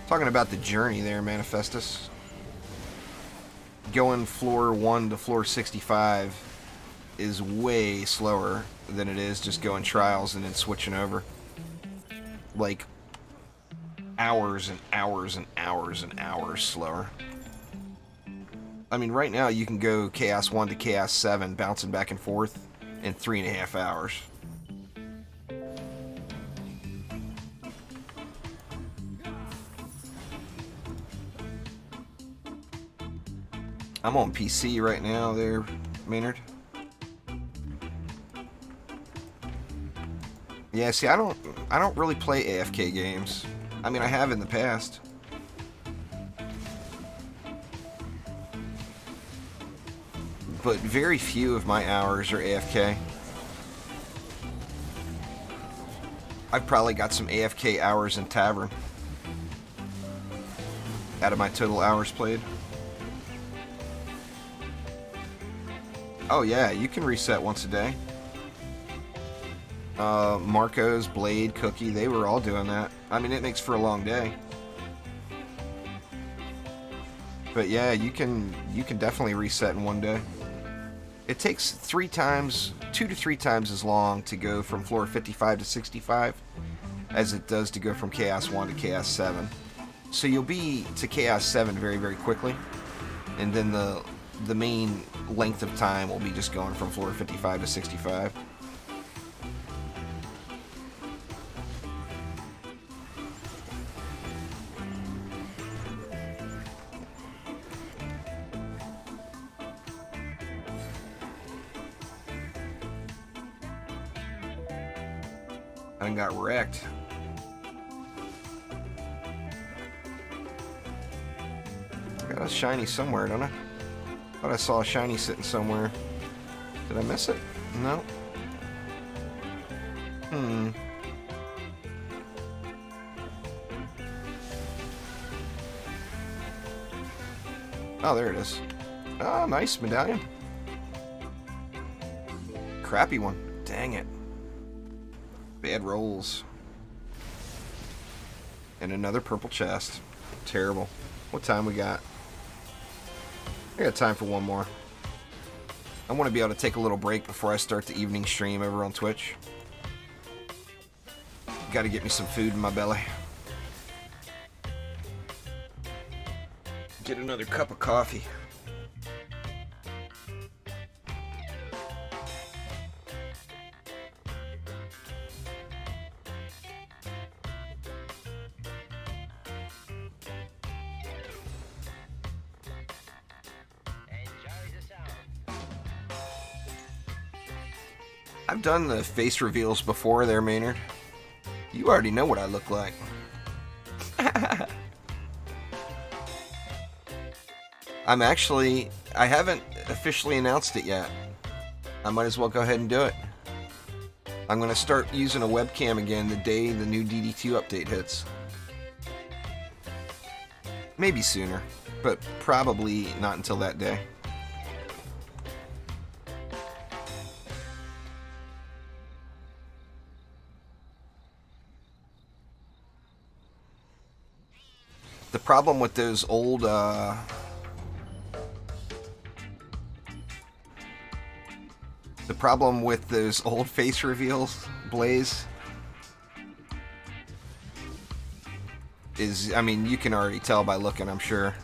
Talking about the journey there, Manifestus. Going floor 1 to floor 65 is way slower than it is just going trials and then switching over. Like, hours and hours and hours and hours slower. I mean, right now you can go Chaos 1 to Chaos 7, bouncing back and forth in 3.5 hours. I'm on PC right now there, Maynard. Yeah, see, I don't really play AFK games. I mean, I have in the past. But very few of my hours are AFK. I've probably got some AFK hours in Tavern out of my total hours played. Oh yeah, you can reset once a day. Marco's, Blade, Cookie, they were all doing that. I mean, it makes for a long day. But yeah, you can definitely reset in one day. It takes 2 to 3 times as long to go from floor 55 to 65 as it does to go from Chaos 1 to Chaos 7. So you'll be to Chaos 7 very, very quickly. And then the main length of time will be just going from floor 55 to 65. I got wrecked. I got a shiny somewhere, don't I? Thought I saw a shiny sitting somewhere. Did I miss it? No. Oh, there it is. Oh, nice medallion. Crappy one. Dang it. Bad rolls. And another purple chest. Terrible. What time we got? I got time for one more. I want to be able to take a little break before I start the evening stream over on Twitch. Got to get me some food in my belly. Get another cup of coffee. I've done the face reveals before there, Maynard. You already know what I look like. I haven't officially announced it yet. I might as well go ahead and do it. I'm going to start using a webcam again the day the new DD2 update hits. Maybe sooner, but probably not until that day. The problem with those old, the problem with those old face reveals, Blaze, is, I mean, you can already tell by looking, I'm sure.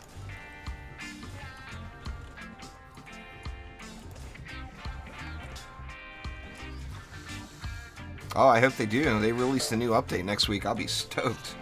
Oh, I hope they do. They release the new update next week. I'll be stoked.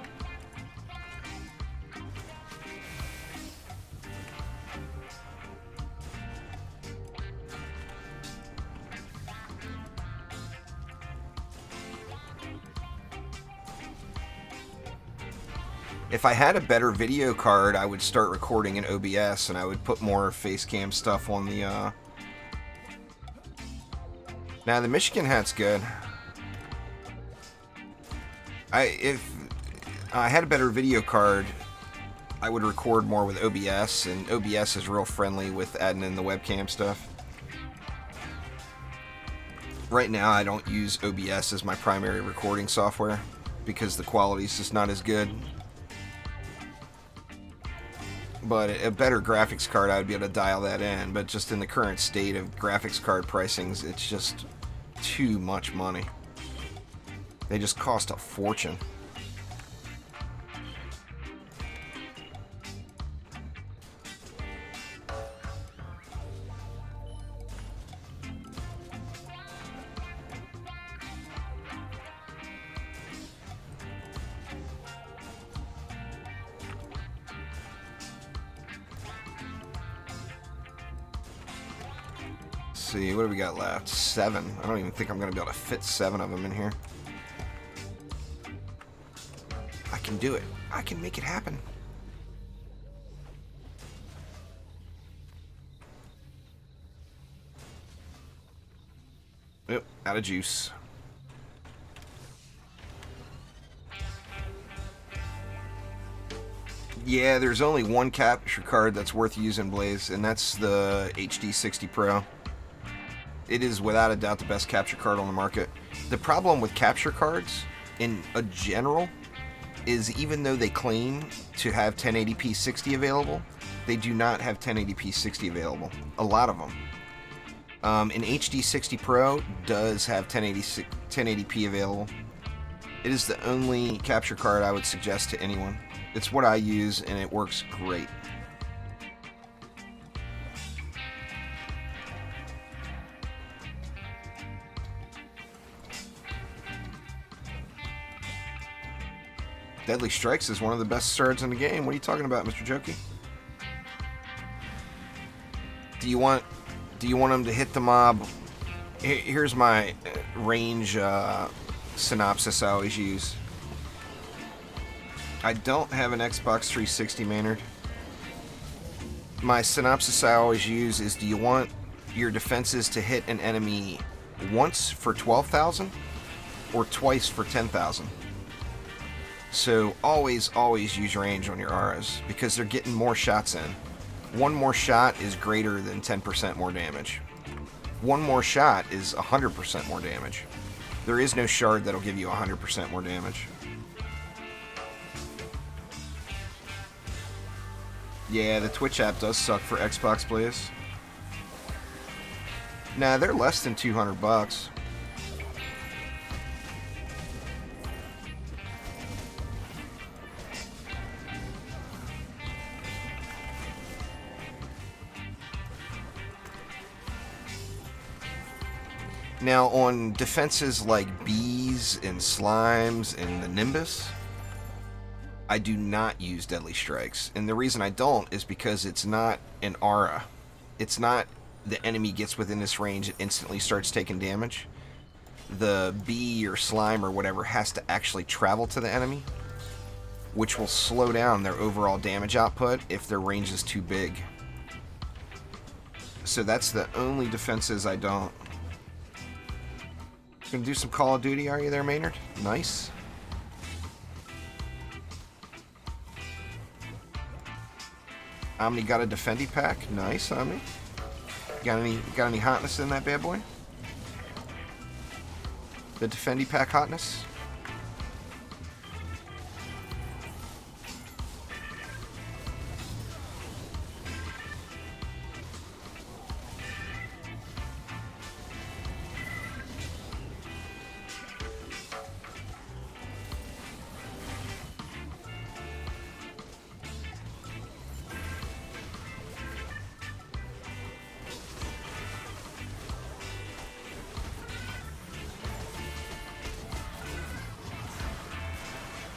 If I had a better video card, I would start recording in OBS and I would put more face cam stuff on the, Now, the Michigan hat's good. If I had a better video card, I would record more with OBS, and OBS is real friendly with adding in the webcam stuff. Right now, I don't use OBS as my primary recording software because the quality is just not as good. But a better graphics card, I would be able to dial that in. But just in the current state of graphics card pricings, it's just too much money. They just cost a fortune. See, what do we got left? 7. I don't even think I'm going to be able to fit 7 of them in here. I can do it. I can make it happen. Yep, out of juice. Yeah, there's only one capture card that's worth using, Blaze, and that's the HD60 Pro. It is without a doubt the best capture card on the market. The problem with capture cards in a general is even though they claim to have 1080p 60 available, they do not have 1080p 60 available. A lot of them. An HD60 Pro does have 1080p available. It is the only capture card I would suggest to anyone. It's what I use and it works great. Deadly Strikes is one of the best swords in the game. What are you talking about, Mr. Jokey? Do you want him to hit the mob? Here's my range synopsis I always use. I don't have an Xbox 360, Maynard. My synopsis I always use is, do you want your defenses to hit an enemy once for 12,000 or twice for 10,000? So always use range on your auras because they're getting more shots in. One more shot is greater than 10% more damage. One more shot is 100% more damage. There is no shard that'll give you 100% more damage. Yeah, the Twitch app does suck for Xbox players. Nah, they're less than 200 bucks. Now, on defenses like bees and slimes and the Nimbus, I do not use Deadly Strikes. And the reason I don't is because it's not an aura. It's not the enemy gets within this range, it instantly starts taking damage. The bee or slime or whatever has to actually travel to the enemy, which will slow down their overall damage output if their range is too big. So that's the only defenses I don't. Gonna do some Call of Duty, are you there, Maynard? Nice. Omni got a Defendy pack. Nice, Omni. Got any hotness in that bad boy? The Defendy pack hotness?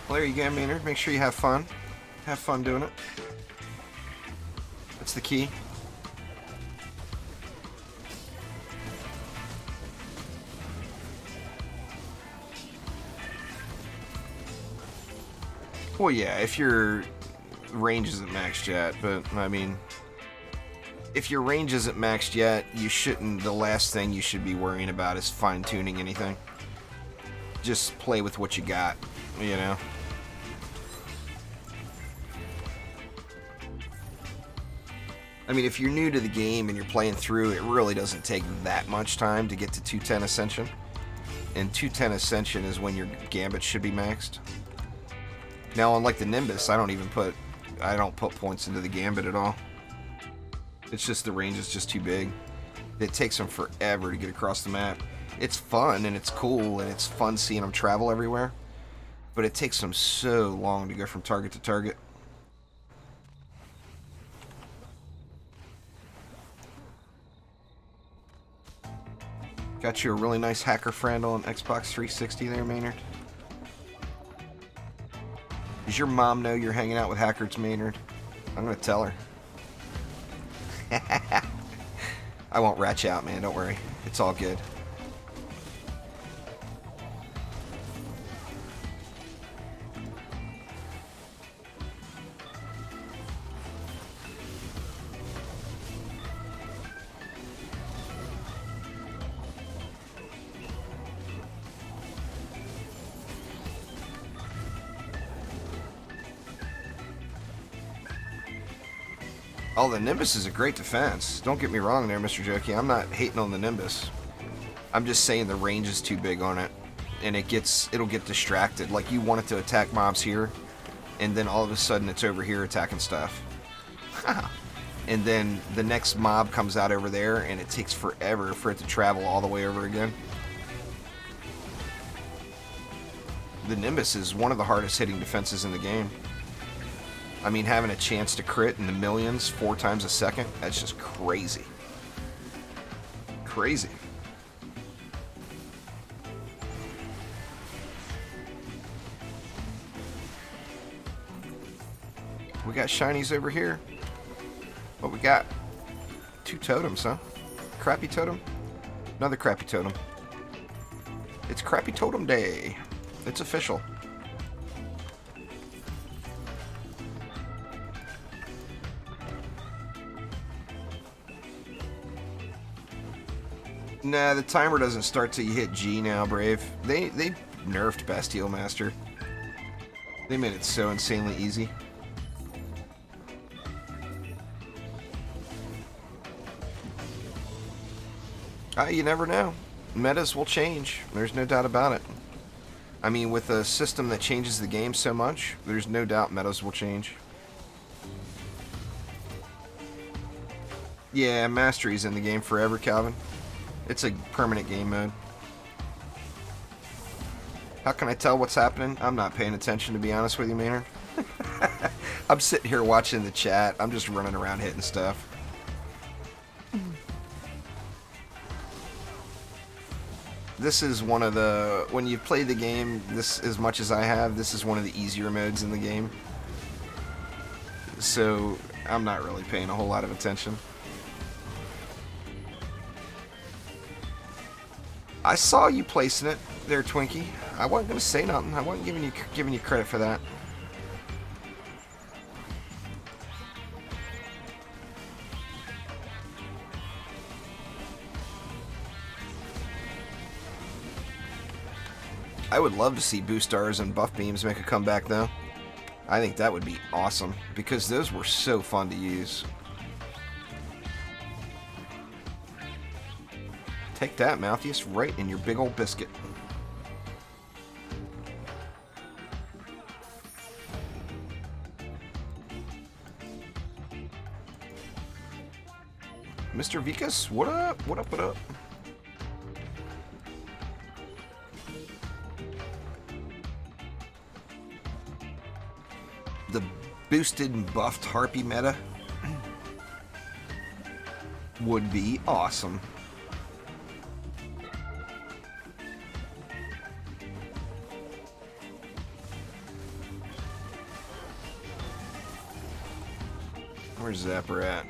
Well, there you go, Maynard. Make sure you have fun. Have fun doing it. That's the key. Well, yeah, if your range isn't maxed yet, but, I mean, if your range isn't maxed yet, you shouldn't, the last thing you should be worrying about is fine-tuning anything. Just play with what you got, you know? I mean, if you're new to the game and you're playing through, it really doesn't take that much time to get to 210 Ascension. And 210 Ascension is when your Gambit should be maxed. Now, unlike the Nimbus, I don't put points into the Gambit at all. It's just the range is just too big. It takes them forever to get across the map. It's fun and it's cool and it's fun seeing them travel everywhere, but it takes them so long to go from target to target. Got you a really nice hacker friend on Xbox 360 there, Maynard. Does your mom know you're hanging out with hackers, Maynard? I'm gonna tell her. I won't rat you out, man. Don't worry. It's all good. Oh, the Nimbus is a great defense. Don't get me wrong there, Mr. Jokey. I'm not hating on the Nimbus. I'm just saying the range is too big on it. And it'll get distracted. Like, you want it to attack mobs here, and then all of a sudden it's over here attacking stuff. And then the next mob comes out over there, and it takes forever for it to travel all the way over again. The Nimbus is one of the hardest hitting defenses in the game. I mean, having a chance to crit in the millions 4 times a second, that's just crazy. Crazy. We got shinies over here. What we got? 2 totems, huh? Crappy totem? Another crappy totem. It's Crappy Totem Day. It's official. Nah, the timer doesn't start till you hit G now, Brave. They nerfed Bastille Master. They made it so insanely easy. You never know. Metas will change. There's no doubt about it. I mean, with a system that changes the game so much, there's no doubt metas will change. Yeah, Mastery's in the game forever, Calvin. It's a permanent game mode. How can I tell what's happening? I'm not paying attention, to be honest with you, Maynard. I'm sitting here watching the chat. I'm just running around hitting stuff. This is one of the... When you play the game, this as much as I have, this is one of the easier modes in the game. So, I'm not really paying a whole lot of attention. I saw you placing it there, Twinkie. I wasn't going to say nothing. I wasn't giving you credit for that. I would love to see boost stars and buff beams make a comeback, though. I think that would be awesome, because those were so fun to use. Take that, Malthus, right in your big old biscuit. Mr. Vikas, what up? What up, what up? The boosted and buffed Harpy meta would be awesome. Where's Zapper at?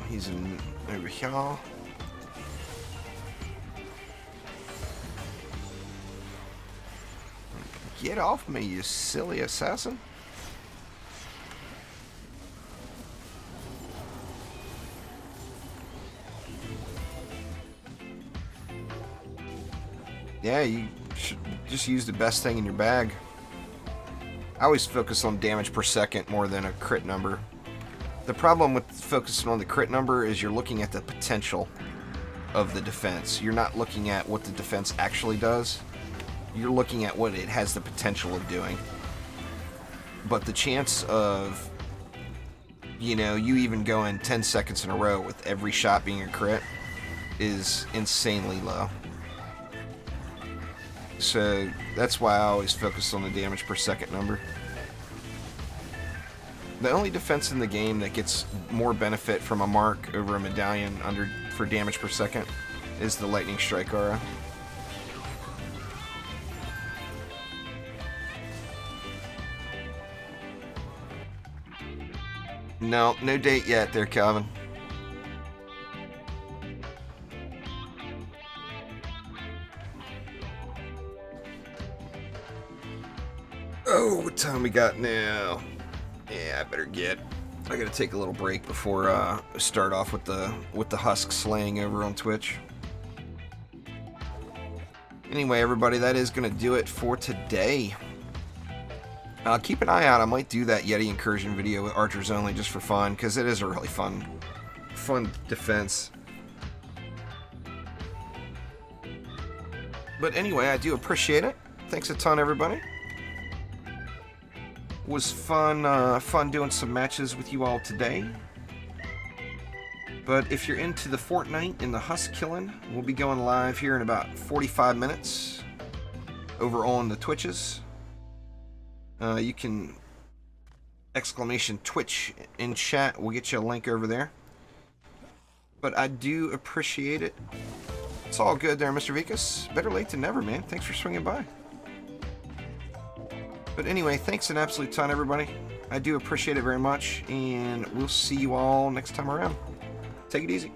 He's in over here. Get off me, you silly assassin. Yeah, you should just use the best thing in your bag. I always focus on damage per second more than a crit number. The problem with focusing on the crit number is you're looking at the potential of the defense. You're not looking at what the defense actually does. You're looking at what it has the potential of doing. But the chance of, you know, you even going 10 seconds in a row with every shot being a crit is insanely low. So that's why I always focus on the damage per second number. The only defense in the game that gets more benefit from a mark over a medallion for damage per second is the Lightning Strike aura. No date yet there, Calvin. Oh, what time we got now? Yeah, I better get. I gotta take a little break before start off with the husk slaying over on Twitch. Anyway, everybody, that is gonna do it for today. Keep an eye out. I might do that Yeti incursion video with archers only just for fun, because it is a really fun defense. But anyway, I do appreciate it. Thanks a ton, everybody. Was fun doing some matches with you all today. But if you're into the Fortnite and the husk killing, we'll be going live here in about 45 minutes over on the Twitches. You can !Twitch in chat. We'll get you a link over there. But I do appreciate it. It's all good there, Mr. Vikas. Better late than never, man. Thanks for swinging by. But anyway, thanks an absolute ton, everybody. I do appreciate it very much, and we'll see you all next time around. Take it easy.